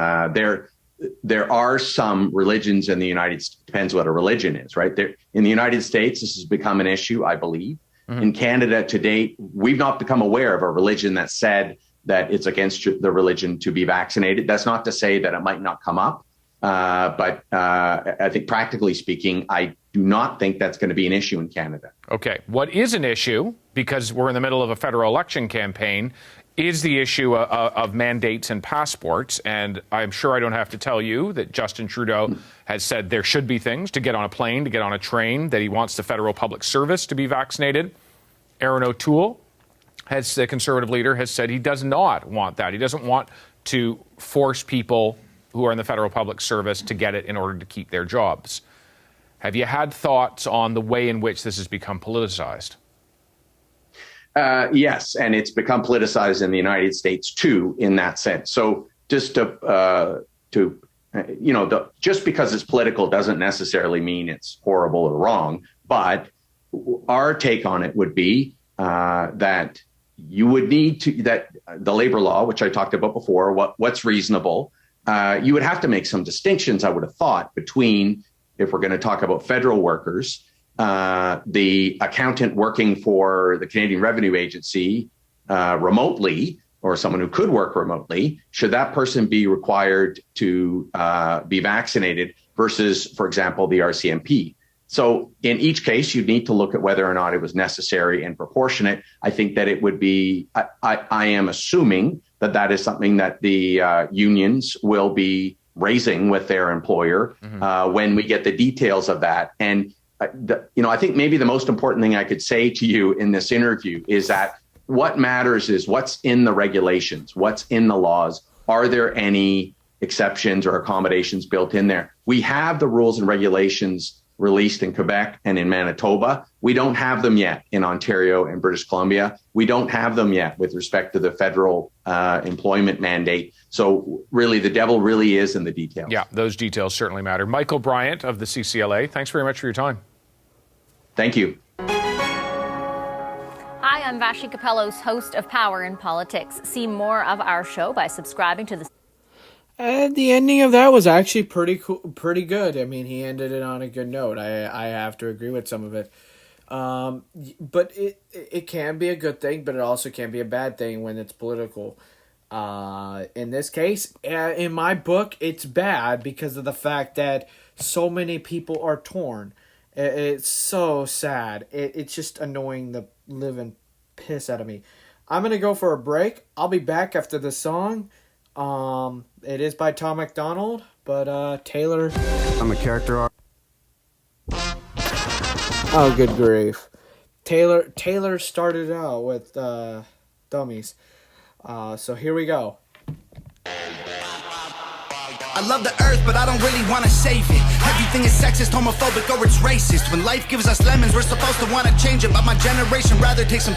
There are some religions in the United States, depends what a religion is, right? In the United States, this has become an issue, I believe. In Canada, to date, we've not become aware of a religion that said that it's against the religion to be vaccinated. That's not to say that it might not come up. But I think practically speaking, I do not think that's going to be an issue in Canada. Okay. What is an issue, because we're in the middle of a federal election campaign, is the issue of mandates and passports. And I'm sure I don't have to tell you that Justin Trudeau has said there should be things to get on a plane, to get on a train, that he wants the federal public service to be vaccinated. Aaron O'Toole, the Conservative leader, has said he does not want that. He doesn't want to force people who are in the federal public service to get it in order to keep their jobs. Have you had thoughts on the way in which this has become politicized? Yes, and it's become politicized in the United States too, in that sense. So just just because it's political doesn't necessarily mean it's horrible or wrong. But our take on it would be that you would need to, that the labor law, which I talked about before, what's reasonable, you would have to make some distinctions, I would have thought, between, if we're going to talk about federal workers, the accountant working for the Canadian Revenue Agency remotely, or someone who could work remotely, should that person be required to be vaccinated versus, for example, the RCMP? So in each case, you'd need to look at whether or not it was necessary and proportionate. I think that it would be, I am assuming that is something that the unions will be raising with their employer when we get the details of that. And, I think maybe the most important thing I could say to you in this interview is that what matters is what's in the regulations, what's in the laws. Are there any exceptions or accommodations built in there? We have the rules and regulations released in Quebec and in Manitoba. We don't have them yet in Ontario and British Columbia. We don't have them yet with respect to the federal employment mandate. So really, the devil really is in the details. Yeah, those details certainly matter. Michael Bryant of the CCLA, thanks very much for your time. Thank you. Hi, I'm Vashi Capellos, host of Power in Politics. See more of our show by subscribing to the... The ending of that was actually pretty cool, pretty good. I mean, he ended it on a good note. I have to agree with some of it. But it can be a good thing, but it also can be a bad thing when it's political. In this case, in my book, it's bad because of the fact that so many people are torn. It's so sad. It's just annoying the living piss out of me. I'm going to go for a break. I'll be back after the song. It is by Tom MacDonald, but Taylor... I'm a character Oh, good grief. Taylor started out with Dummies. So here we go. I love the earth, but I don't really want to save it. Everything is sexist, homophobic, or it's racist. When life gives us lemons, we're supposed to want to change it. But my generation rather take some...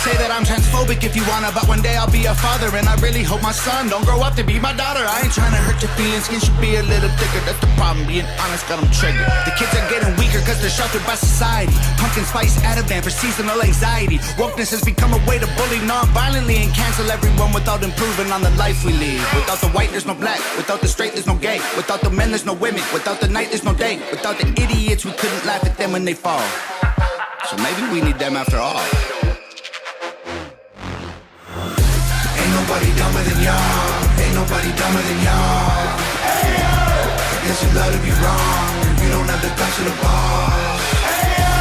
Say that I'm transphobic if you wanna, but one day I'll be a father, and I really hope my son don't grow up to be my daughter. I ain't trying to hurt your feelings, skin should be a little thicker. That's the problem, being honest got them triggered. The kids are getting weaker cause they're sheltered by society. Pumpkin spice Ativan for seasonal anxiety. Wokeness has become a way to bully non-violently and cancel everyone without improving on the life we lead. Without the white there's no black, without the straight there's no gay, without the men there's no women, without the night there's no day, without the idiots who couldn't laugh at them when they fall. So maybe we need them after all. Nobody dumber than y'all. Ain't nobody dumber than y'all. Hey, yo! I guess you love to be wrong if you don't have the guts of the ball. Hey, yo!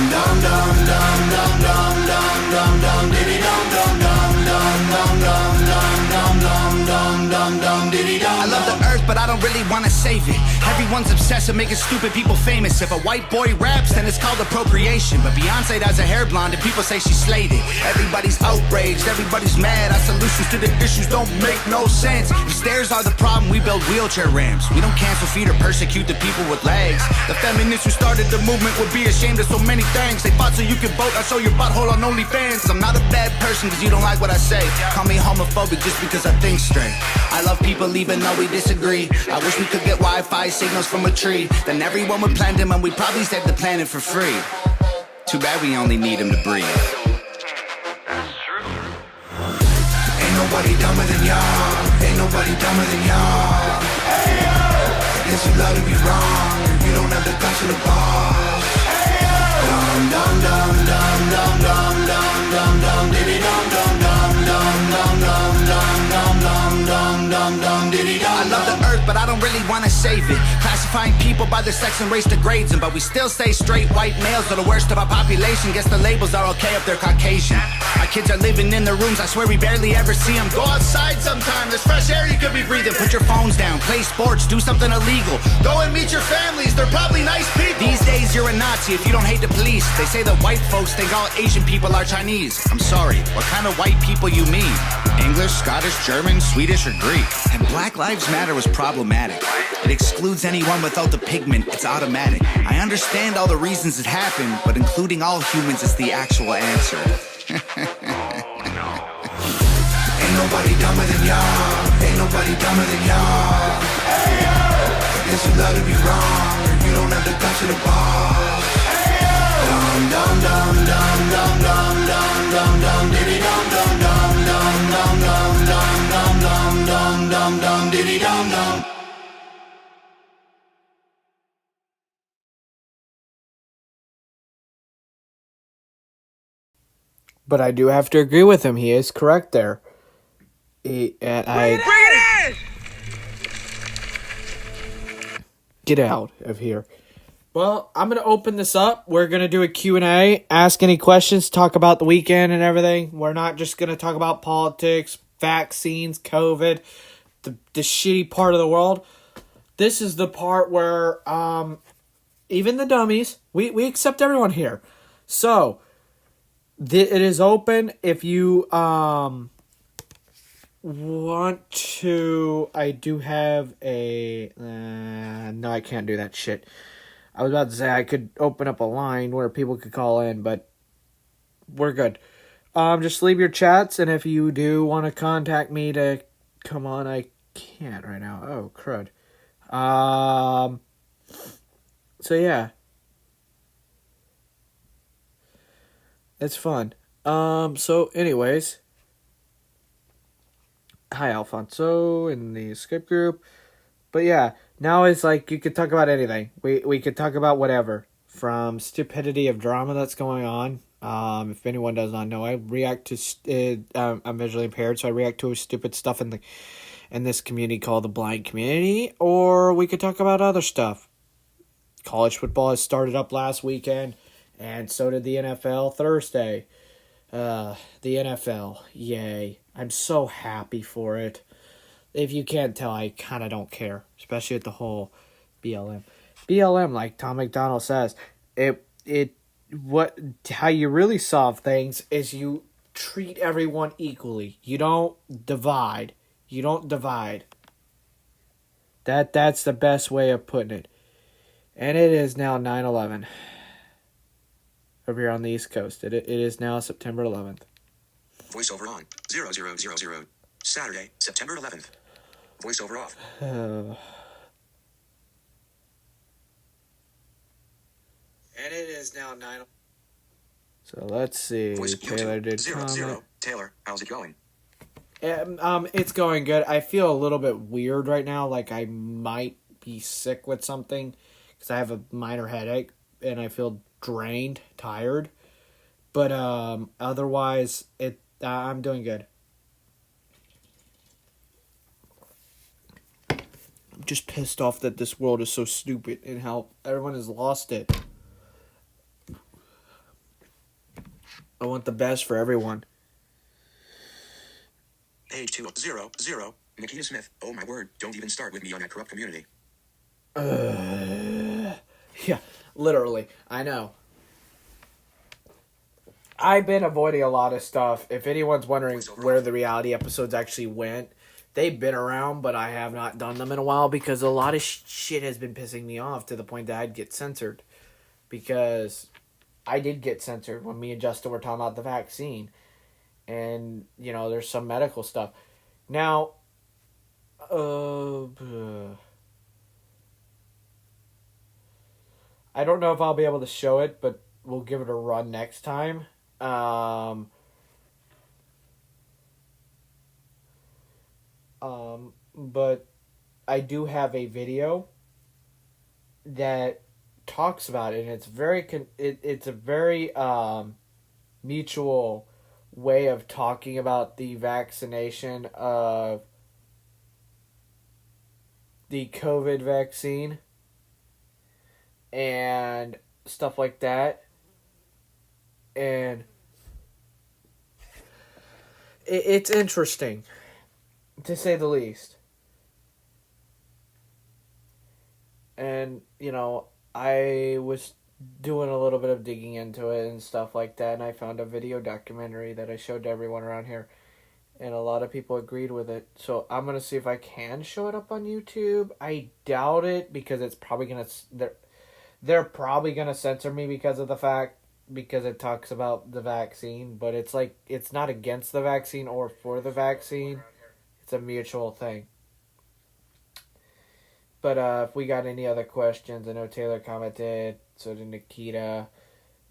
Dum dum dum dum dum dum dum dum dum diddy dum dum dum dum dum dum dum dum dum dum dum diddy dum. I love the earth, but I don't really want to save it. Everyone's obsessed with making stupid people famous. If a white boy raps, then it's called appropriation. But Beyonce does a hair blonde and people say she slayed it. Everybody's outraged, everybody's mad. Our solutions to the issues don't make no sense. If stairs are the problem, we build wheelchair ramps. We don't cancel feet or persecute the people with legs. The feminists who started the movement would be ashamed of so many things. They fought so you could vote, I show your butthole on OnlyFans. I'm not a bad person cause you don't like what I say. Call me homophobic just because I think straight. I love people even though we disagree. I wish we could get Wi-Fi signals from a tree. Then everyone would plant them and we'd probably save the planet for free. Too bad we only need him to breathe. Ain't nobody dumber than y'all. Ain't nobody dumber than y'all. Hey, yo! I guess you love to be wrong if you don't have the guts of the ball. Hey, yo! Dum dum dum dum dum dum dum dum dum diddy dum dum dum dum dum dum dum dum dum dum dum diddy dum. I love the earth, but I don't really want to save it. Classifying people by their sex and race degrades them, but we still say straight white males are the worst of our population. Guess the labels are okay if they're Caucasian. Our kids are living in their rooms, I swear we barely ever see them. Go outside sometime, there's fresh air you could be breathing. Put your phones down, play sports, do something illegal. Go and meet your families, they're probably nice people. These days you're a Nazi if you don't hate the police. They say that white folks think all Asian people are Chinese. I'm sorry, what kind of white people you mean? English, Scottish, German, Swedish, or Greek? And Black Lives Matter was problematic. It excludes anyone without the pigment, it's automatic. I understand all the reasons it happened, but including all humans is the actual answer. Ain't nobody dumber than y'all. Ain't nobody dumber than y'all. Hey, yo! I guess you love to be wrong, or you don't have the guts to the ball. Dum dum dum dum dum dum dum dum dum diddy dum dum dum dum dum dum dum dum dum dum dum diddy dum dum. But I do have to agree with him. He is correct there. Bring it in! Get out of here. Well, I'm going to open this up. We're going to do a Q&A, ask any questions, talk about the weekend and everything. We're not just going to talk about politics, vaccines, COVID, the shitty part of the world. This is the part where even the dummies, we accept everyone here. So, it is open. If you want to, I do have a, no, I can't do that shit. I was about to say I could open up a line where people could call in, but we're good. Just leave your chats, and if you do want to contact me to come on, I can't right now. Oh, crud. So yeah. It's fun. So anyways. Hi, Alfonso, in the Skype group. But yeah, now it's like you could talk about anything. We could talk about whatever. From stupidity of drama that's going on. If anyone does not know, I react to... I'm visually impaired, so I react to stupid stuff in this community called the blind community. Or we could talk about other stuff. College football has started up last weekend. And so did the NFL Thursday. The NFL, yay. I'm so happy for it. If you can't tell, I kind of don't care. Especially with the whole BLM. BLM, like Tom McDonald says, how you really solve things is you treat everyone equally. You don't divide. That's the best way of putting it. And it is now 9/11. Over here on the East Coast. It is now September 11th. Voiceover on. 0000. Saturday, September 11th. Voiceover off. And it is now 9. So let's see. Taylor did comment. Taylor, how's it going? It's going good. I feel a little bit weird right now. Like I might be sick with something. Because I have a minor headache. And I feel drained, tired, but otherwise I'm doing good. I'm just pissed off that this world is so stupid and how everyone has lost it. I want the best for everyone. Page 200. Nikita Smith. Oh my word, don't even start with me on that corrupt community. Yeah, literally. I know. I've been avoiding a lot of stuff. If anyone's wondering where the reality episodes actually went, they've been around, but I have not done them in a while because a lot of shit has been pissing me off to the point that I'd get censored. Because I did get censored when me and Justin were talking about the vaccine. And, there's some medical stuff. Now, I don't know if I'll be able to show it, but we'll give it a run next time. But I do have a video that talks about it, and it's it's a very mutual way of talking about the vaccination of the COVID vaccine and stuff like that. And it's interesting, to say the least. And, I was doing a little bit of digging into it and stuff like that, and I found a video documentary that I showed to everyone around here, and a lot of people agreed with it. So I'm going to see if I can show it up on YouTube. I doubt it, because it's probably going to... They're probably going to censor me because it talks about the vaccine, but it's not against the vaccine or for the vaccine. It's a mutual thing. But if we got any other questions, I know Taylor commented, so did Nikita.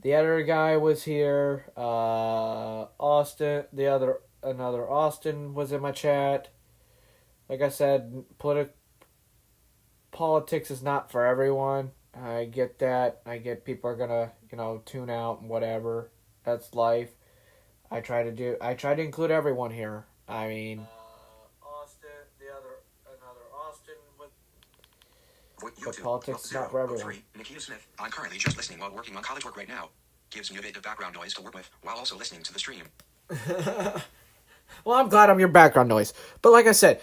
The other guy was here. Austin, another Austin was in my chat. Like I said, politics is not for everyone. I get that. I get people are gonna, tune out and whatever. That's life. I try to include everyone here. I mean, Austin, another Austin with. But politics is not for everyone. Nikita Smith. I'm currently just listening while working on college work right now. Gives me a bit of background noise to work with while also listening to the stream. Well, I'm glad I'm your background noise. But like I said,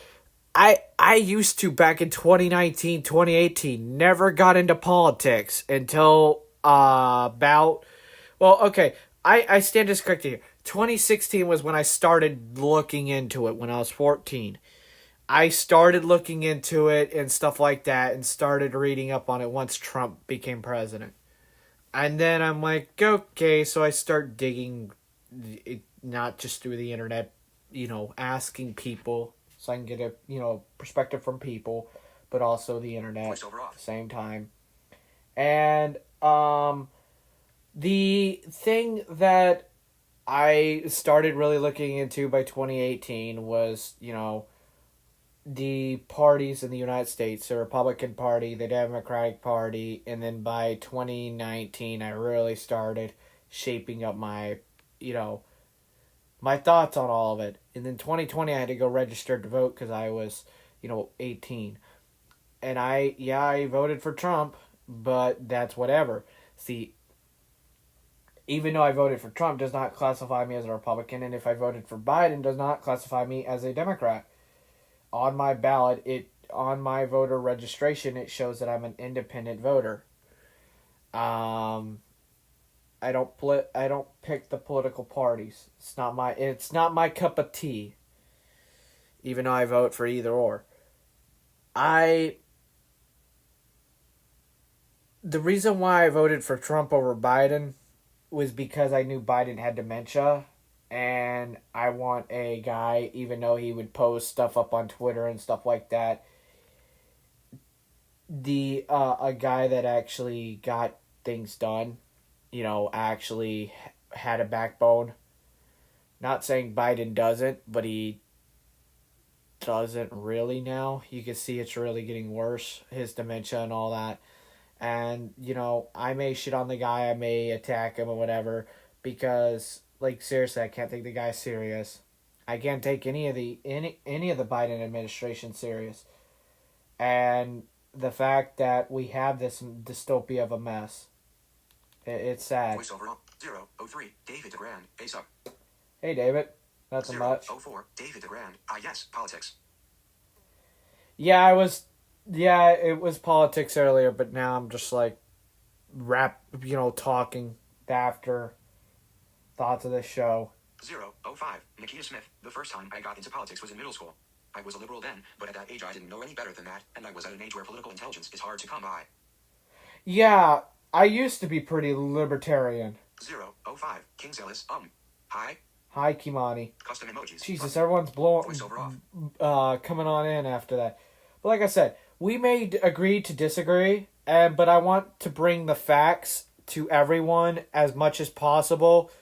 I used to, back in 2019, 2018, never got into politics until about... Well, okay, I stand as corrected here. 2016 was when I started looking into it when I was 14. I started looking into it and stuff like that and started reading up on it once Trump became president. And then I'm like, okay, so I start digging, not just through the internet, asking people so I can get a, perspective from people, but also the internet at the same time. And the thing that I started really looking into by 2018 was, the parties in the United States, the Republican Party, the Democratic Party, and then by 2019, I really started shaping up my, my thoughts on all of it. And then 2020, I had to go register to vote because I was, 18. And I voted for Trump, but that's whatever. See, even though I voted for Trump does not classify me as a Republican, and if I voted for Biden does not classify me as a Democrat. On my ballot, on my voter registration, it shows that I'm an independent voter. I don't pick the political parties. It's not my cup of tea. Even though I vote for either or. The reason why I voted for Trump over Biden was because I knew Biden had dementia. And I want a guy, even though he would post stuff up on Twitter and stuff like that, a guy that actually got things done, actually had a backbone. Not saying Biden doesn't, but he doesn't really now. You can see it's really getting worse, his dementia and all that. And, I may shit on the guy, I may attack him or whatever, because... Like, seriously, I can't take the guy serious. I can't take any of the Biden administration serious. And the fact that we have this dystopia of a mess. It's sad. Voiceover 003, David DeGrand, ASAP. Hey, David. Nothing much. 004, David DeGrand. Yes, politics. Yeah, it was politics earlier, but now I'm just like, talking after... thoughts of this show. 005, Nikita Smith. The first time I got into politics was in middle school. I was a liberal then, but at that age I didn't know any better than that, and I was at an age where political intelligence is hard to come by. Yeah, I used to be pretty libertarian. 005, King Zealous, hi. Hi, Kimani. Custom emojis. Jesus, everyone's blowing, coming on in after that. But like I said, we may agree to disagree, but I want to bring the facts to everyone as much as possible.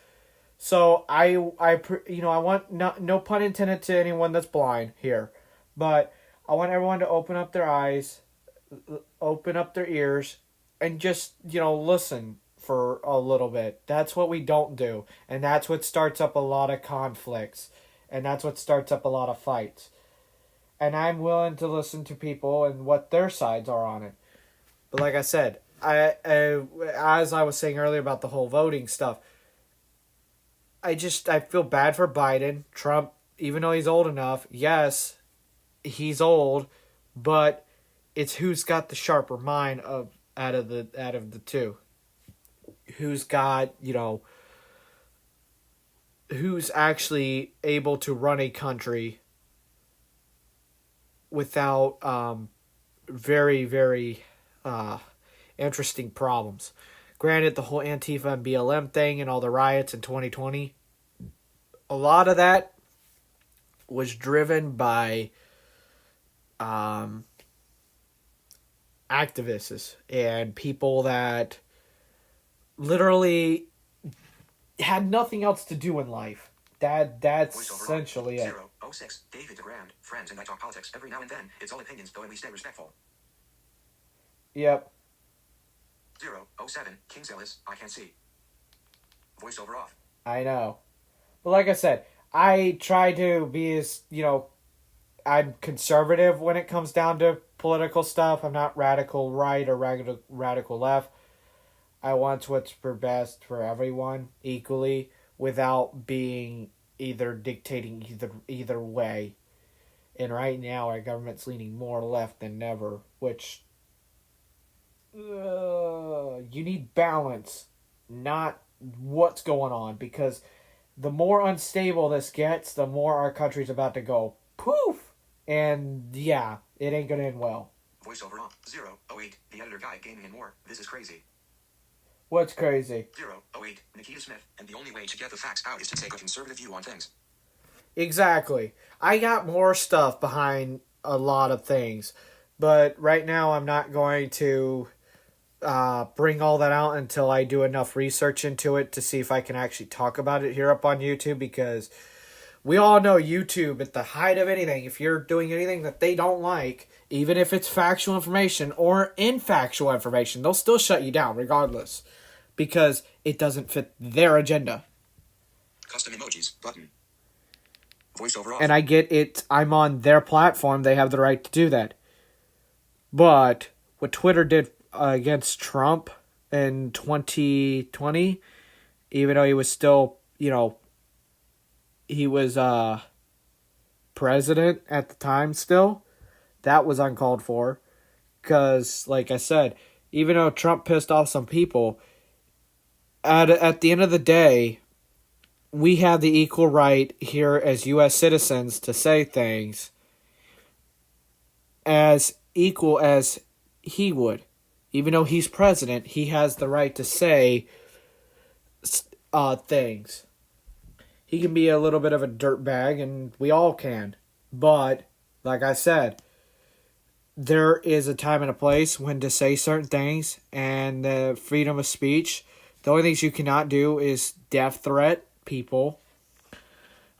So I want no pun intended to anyone that's blind here, but I want everyone to open up their eyes, open up their ears, and just, listen for a little bit. That's what we don't do, and that's what starts up a lot of conflicts, and that's what starts up a lot of fights. And I'm willing to listen to people and what their sides are on it. But like I said, as I was saying earlier about the whole voting stuff, I feel bad for Biden. Trump, even though he's old enough, yes, he's old, but it's who's got the sharper mind out of the two. Who's got, who's actually able to run a country without very, very interesting problems. Granted, the whole Antifa and BLM thing and all the riots in 2020, a lot of that was driven by activists and people that literally had nothing else to do in life. That's essentially it. 006, David DeGrand, friends and I talk politics every now and then. It's all opinions, though, and we stay respectful. Yep. 007, King Zealous, I can't see. Voiceover off. I know. But like I said, I try to be as, I'm conservative when it comes down to political stuff. I'm not radical right or radical left. I want what's for best for everyone equally without being either dictating either way. And right now our government's leaning more left than ever, which you need balance, not what's going on, because the more unstable this gets, the more our country's about to go poof. And yeah, it ain't gonna end well. Voiceover on 008, the editor guy, gaming and more. This is crazy. What's crazy? 008, Nikita Smith, and the only way to get the facts out is to take a conservative view on things. Exactly. I got more stuff behind a lot of things, but right now I'm not going to bring all that out until I do enough research into it to see if I can actually talk about it here up on YouTube, because we all know YouTube, at the height of anything, if you're doing anything that they don't like, even if it's factual information or infactual information, they'll still shut you down regardless, because it doesn't fit their agenda. Custom emojis, button. Voiceover off. And I get it, I'm on their platform, they have the right to do that. But what Twitter did against Trump in 2020, even though he was still, he was president at the time still, that was uncalled for. Because, like I said, even though Trump pissed off some people, at the end of the day, we have the equal right here as U.S. citizens to say things as equal as he would. Even though he's president, he has the right to say things. He can be a little bit of a dirtbag, and we all can. But, like I said, there is a time and a place when to say certain things, and freedom of speech. The only things you cannot do is death threat people.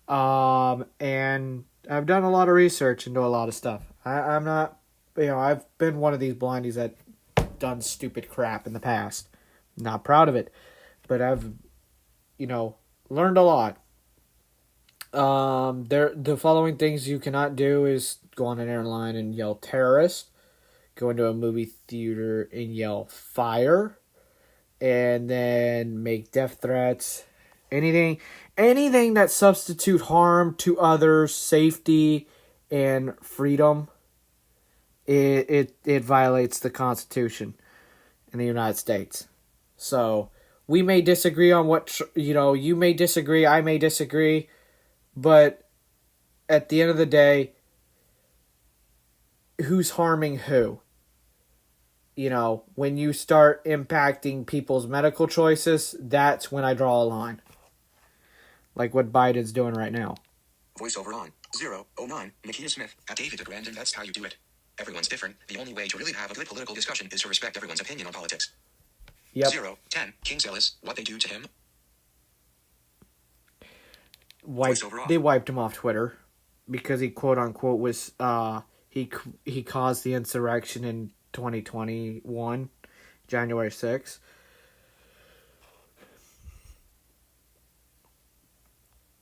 And I've done a lot of research into a lot of stuff. I'm not, I've been one of these blindies that done stupid crap in the past. Not proud of it, but I've, learned a lot. The following things you cannot do is go on an airline and yell terrorist, go into a movie theater and yell fire, and then make death threats. Anything that substitute harm to others' safety and freedom, it violates the Constitution in the United States. So we may disagree on what, you may disagree, I may disagree, but at the end of the day, who's harming who? When you start impacting people's medical choices, that's when I draw a line. Like what Biden's doing right now. Voiceover on 009, Nikita Smith, at David DeGrand, and that's how you do it. Everyone's different. The only way to really have a good political discussion is to respect everyone's opinion on politics. Yep. 010, King Zealous, what they do to him? They wiped him off Twitter because he quote unquote was he caused the insurrection in 2021, January 6th.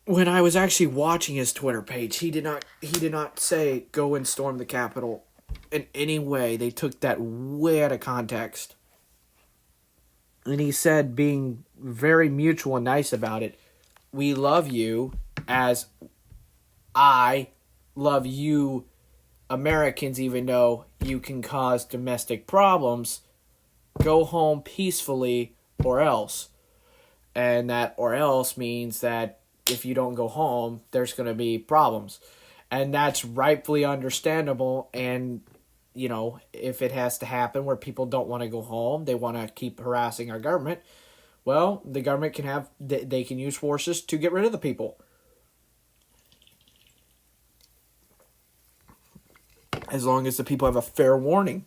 When I was actually watching his Twitter page, he did not say go and storm the Capitol in any way. They took that way out of context. And he said, being very mutual and nice about it, we love you as I love you Americans, even though you can cause domestic problems. Go home peacefully or else. And that or else means that if you don't go home, there's going to be problems. And that's rightfully understandable. And, if it has to happen where people don't want to go home, they want to keep harassing our government, well, the government they can use forces to get rid of the people. As long as the people have a fair warning.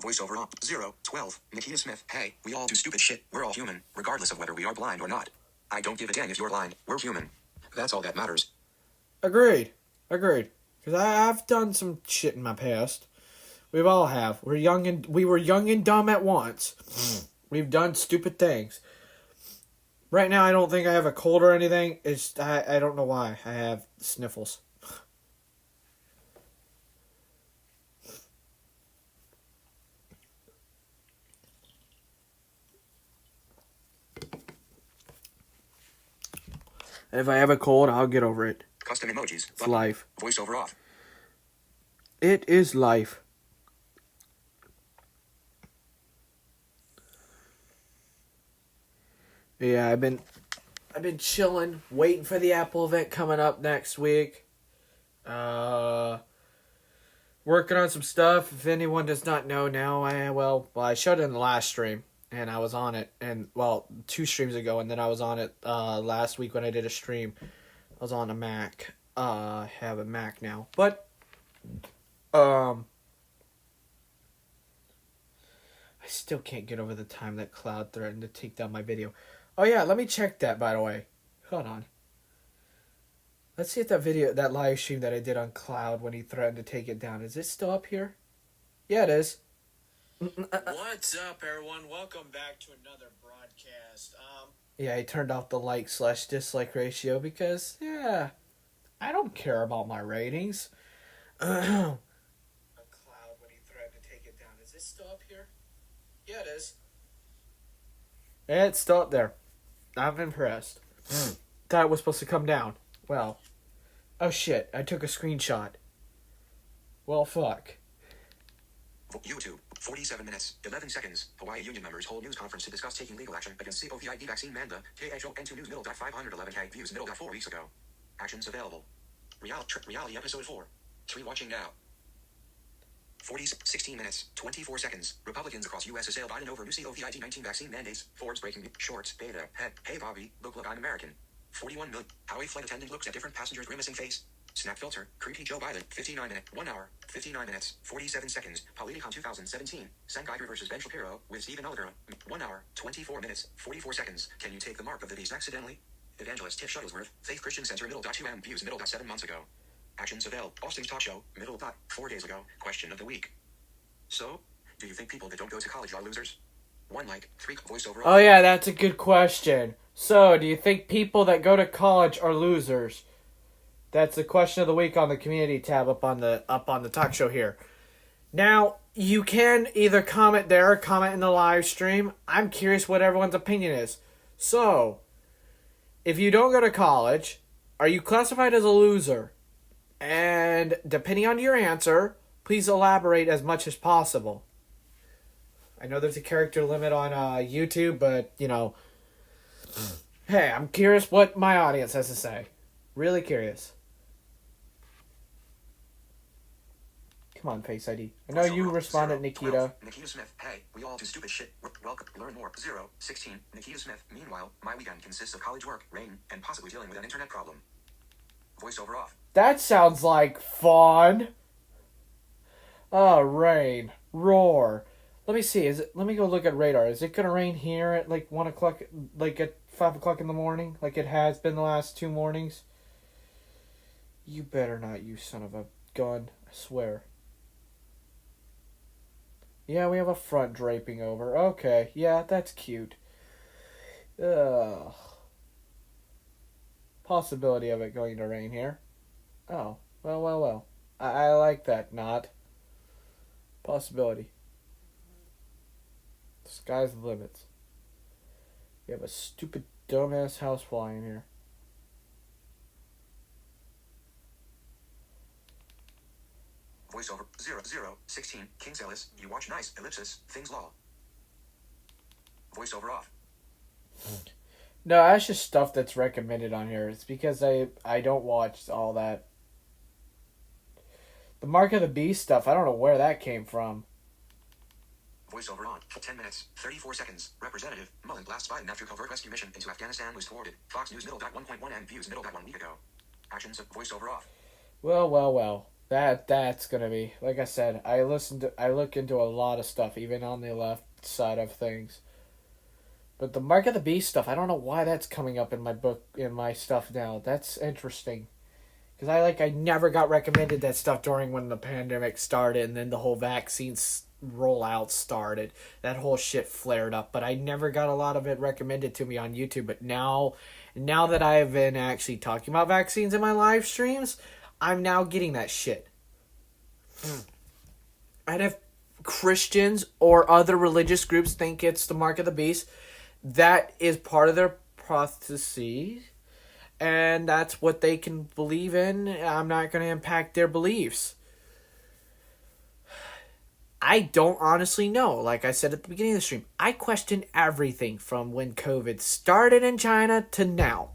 Voiceover on. 0, 12. Nikita Smith. Hey, we all do stupid shit. We're all human, regardless of whether we are blind or not. I don't give a damn if you're blind. We're human. That's all that matters. Agreed. Because I've done some shit in my past. We've all have. We were young and dumb at once. We've done stupid things. Right now, I don't think I have a cold or anything. It's I don't know why. I have sniffles. If I have a cold, I'll get over it. Custom emojis. It's life. Voiceover off. It is life. Yeah, I've been chilling, waiting for the Apple event coming up next week. Working on some stuff. If anyone does not know now, I showed it in the last stream, and I was on it, and 2 streams ago, and then I was on it last week when I did a stream. I was on a Mac. I have a Mac now, but I still can't get over the time that Cloud threatened to take down my video. Oh yeah, let me check that, by the way. Hold on. Let's see if that live stream that I did on Cloud when he threatened to take it down, is it still up here? Yeah, it is. What's up, everyone? Welcome back to another broadcast. Yeah, I turned off the like/dislike ratio because, yeah, I don't care about my ratings. On Cloud when he threatened to take it down, is it still up here? Yeah, it is. Yeah, it's still up there. I'm impressed. Thought it was supposed to come down. Well, oh shit, I took a screenshot. Well, fuck. YouTube, 47 minutes, 11 seconds. Hawaii Union members hold news conference to discuss taking legal action against COVID vaccine mandate. KHON2 News middle. 511K views middle. 4 weeks ago. Actions available. Reality episode 4. 3 watching now. 16 minutes, 24 seconds. Republicans across U.S. assail Biden over new COVID-19 vaccine mandates. Forbes breaking shorts. Beta. Hey Bobby, look, I'm American. 41 million. How a flight attendant looks at different passengers' grimacing face. Snap filter. Creepy Joe Biden. 59 minutes. 1 hour. 59 minutes. 47 seconds. Politicon 2017. Sam Geiger versus Ben Shapiro with Stephen Elder. 1 hour. 24 minutes. 44 seconds. Can you take the mark of the beast accidentally? Evangelist Tiff Shuttlesworth. Faith Christian Center middle. 2M views middle. 7 months ago. Actions available. Austin's talk show middle. 4 days ago. Question of the week. So, do you think people that don't go to college are losers? 1 like, 3 voiceover. Oh yeah, that's a good question. So, do you think people that go to college are losers? That's the question of the week on the community tab up on the talk show here. Now, you can either comment there or comment in the live stream. I'm curious what everyone's opinion is. So, if you don't go to college, are you classified as a loser? And depending on your answer, please elaborate as much as possible. I know there's a character limit on YouTube, but, hey, I'm curious what my audience has to say. Really curious. Come on, Face ID. I know you responded, Nikita. 12. Nikita Smith. Hey, we all do stupid shit. Welcome. Learn more. 0, 16. Nikita Smith. Meanwhile, my weekend consists of college work, rain, and possibly dealing with an internet problem. Voiceover off. That sounds like fun. Oh, rain. Roar. Let me see. Let me go look at radar. Is it going to rain here at like 1 o'clock, like at 5 o'clock in the morning, like it has been the last 2 mornings? You better not, you son of a gun. I swear. Yeah, we have a front draping over. Okay, yeah, that's cute. Ugh. Possibility of it going to rain here. Oh, well. I like that, not. Possibility. The sky's the limits. We have a stupid, dumbass housefly in here. Voiceover 0, 16. King Salis. You watch nice. Ellipsis. Things law. Voiceover off. No, that's just stuff that's recommended on here. It's because I don't watch all that. The Mark of the Beast stuff, I don't know where that came from. Voiceover on. 10 minutes, 34 seconds. Representative Mullen blasts Biden after covert rescue mission into Afghanistan was thwarted. Fox News middle. 1.1 and views middle. 1 week ago. Actions of voiceover off. Well. That's gonna be, like I said, I look into a lot of stuff, even on the left side of things. But the Mark of the Beast stuff, I don't know why that's coming up in my book, in my stuff now. That's interesting. Because I never got recommended that stuff during when the pandemic started, and then the whole vaccine rollout started. That whole shit flared up, but I never got a lot of it recommended to me on YouTube. But now that I've been actually talking about vaccines in my live streams, I'm now getting that shit. And if Christians or other religious groups think it's the Mark of the Beast, that is part of their prophecy, and that's what they can believe in. I'm not going to impact their beliefs. I don't honestly know. Like I said at the beginning of the stream, I question everything from when COVID started in China to now.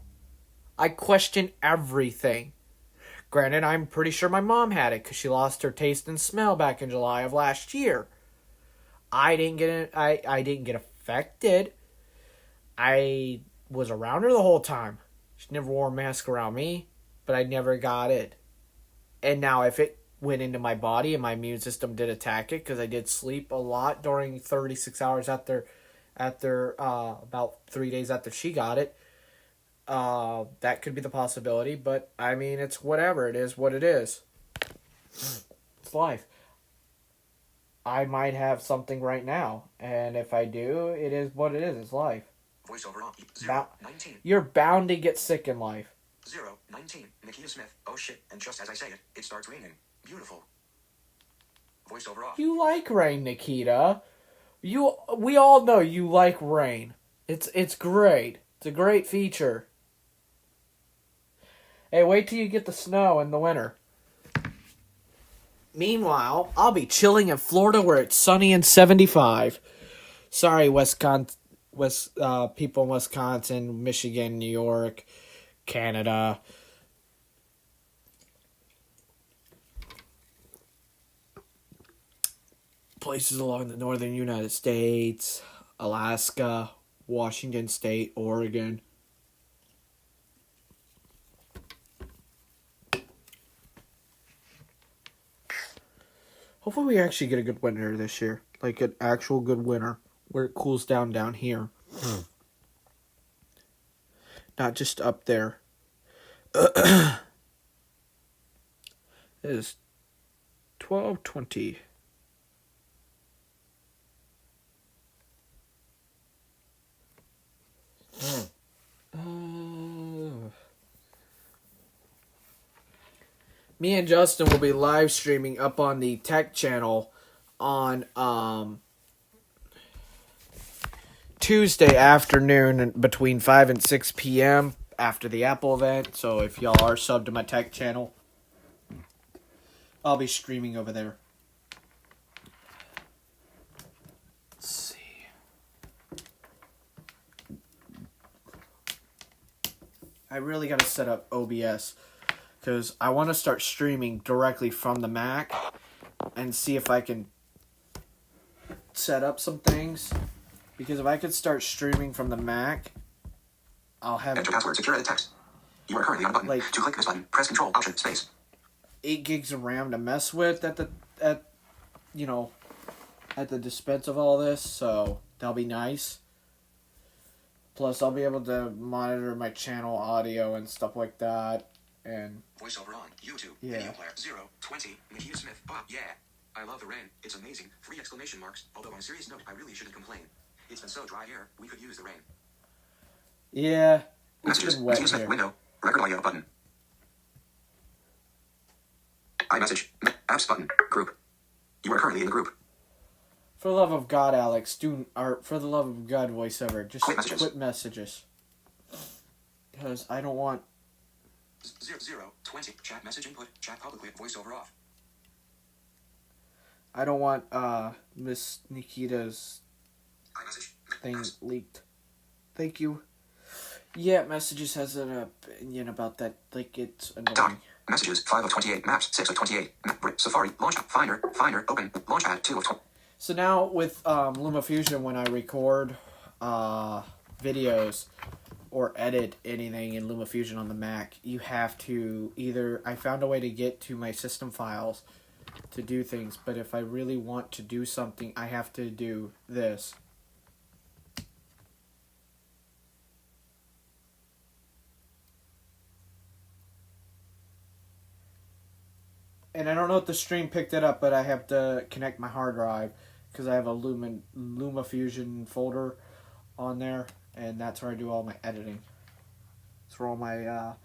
I question everything. Granted, I'm pretty sure my mom had it because she lost her taste and smell back in July of last year. I didn't get it. I didn't get affected. I was around her the whole time. She never wore a mask around me, but I never got it. And now if it went into my body and my immune system did attack it, because I did sleep a lot during 36 hours after about 3 days after she got it, that could be the possibility. But I mean, it's whatever. It is what it is. It's life. I might have something right now, and if I do, it is what it is. It's life. Voiceover on 0-19. You're bound to get sick in life. 0-19. Nikita Smith. Oh shit! And just as I say it, it starts raining. Beautiful. Voiceover off. You like rain, Nikita. We all know you like rain. It's great. It's a great feature. Hey, wait till you get the snow in the winter. Meanwhile, I'll be chilling in Florida where it's sunny and 75. Sorry, people in Wisconsin, Michigan, New York, Canada. Places along the northern United States, Alaska, Washington State, Oregon. Hopefully we actually get a good winter this year. Like an actual good winter where it cools down here. Not just up there. It is 12:20. Me and Justin will be live streaming up on the Tech channel on Tuesday afternoon between 5 and 6 p.m. after the Apple event. So if y'all are subbed to my Tech channel, I'll be streaming over there. Let's see. I really got to set up OBS because I want to start streaming directly from the Mac and see if I can set up some things. Because if I could start streaming from the Mac, I'll have... Enter password, secure edit text. You are currently on a button. To click this button, press Control, Option, Space. 8 gigs of RAM to mess with at the dispense of all this, so that'll be nice. Plus, I'll be able to monitor my channel audio and stuff like that. And voiceover on YouTube. Yeah. Video player 0-20. Nikita Smith. Bob. Yeah. I love the rain. It's amazing. 3 exclamation marks. Although on a serious note, I really shouldn't complain. It's been so dry here. We could use the rain. Yeah. It's Messages. been wet Nikita Smith. here. Window. Record audio button. iMessage. Apps button. Group. You are currently in the group. For the love of God, Alex, for the love of God, voiceover, just quit messages. Because I don't want... 0-20. Chat message input. Chat publicly. Voiceover off. I don't want Miss Nikita's thing leaked. Thank you. Yeah, Messages has an opinion about that. Like, it's annoying. Doc. Messages 5 of 28. Maps 6 of 28. Safari. Launch. Finder. Open. Launchpad 2 of 20. So now with LumaFusion, when I record videos, or edit anything in LumaFusion on the Mac, you have to either... I found a way to get to my system files to do things, but if I really want to do something, I have to do this. And I don't know if the stream picked it up, but I have to connect my hard drive because I have a LumaFusion folder on there, and that's where I do all my editing. It's where all my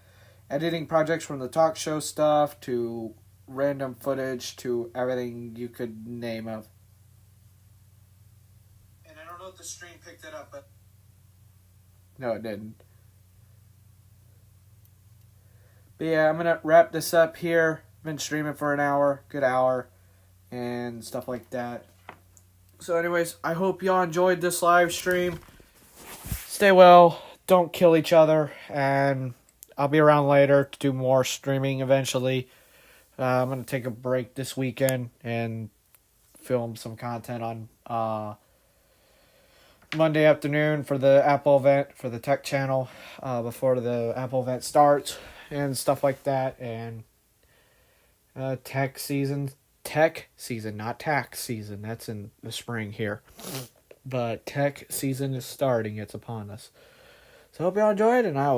editing projects, from the talk show stuff to random footage to everything you could name of. And I don't know if the stream picked it up, but... No, it didn't. But yeah, I'm going to wrap this up here. Been streaming for an hour, good hour, and stuff like that. So anyways, I hope y'all enjoyed this live stream. Stay well, don't kill each other, and I'll be around later to do more streaming eventually. I'm going to take a break this weekend and film some content on Monday afternoon for the Apple event, for the tech channel, before the Apple event starts, and stuff like that, and tech season, not tax season. That's in the spring here. But tech season is starting. It's upon us. So I hope y'all enjoyed, and I will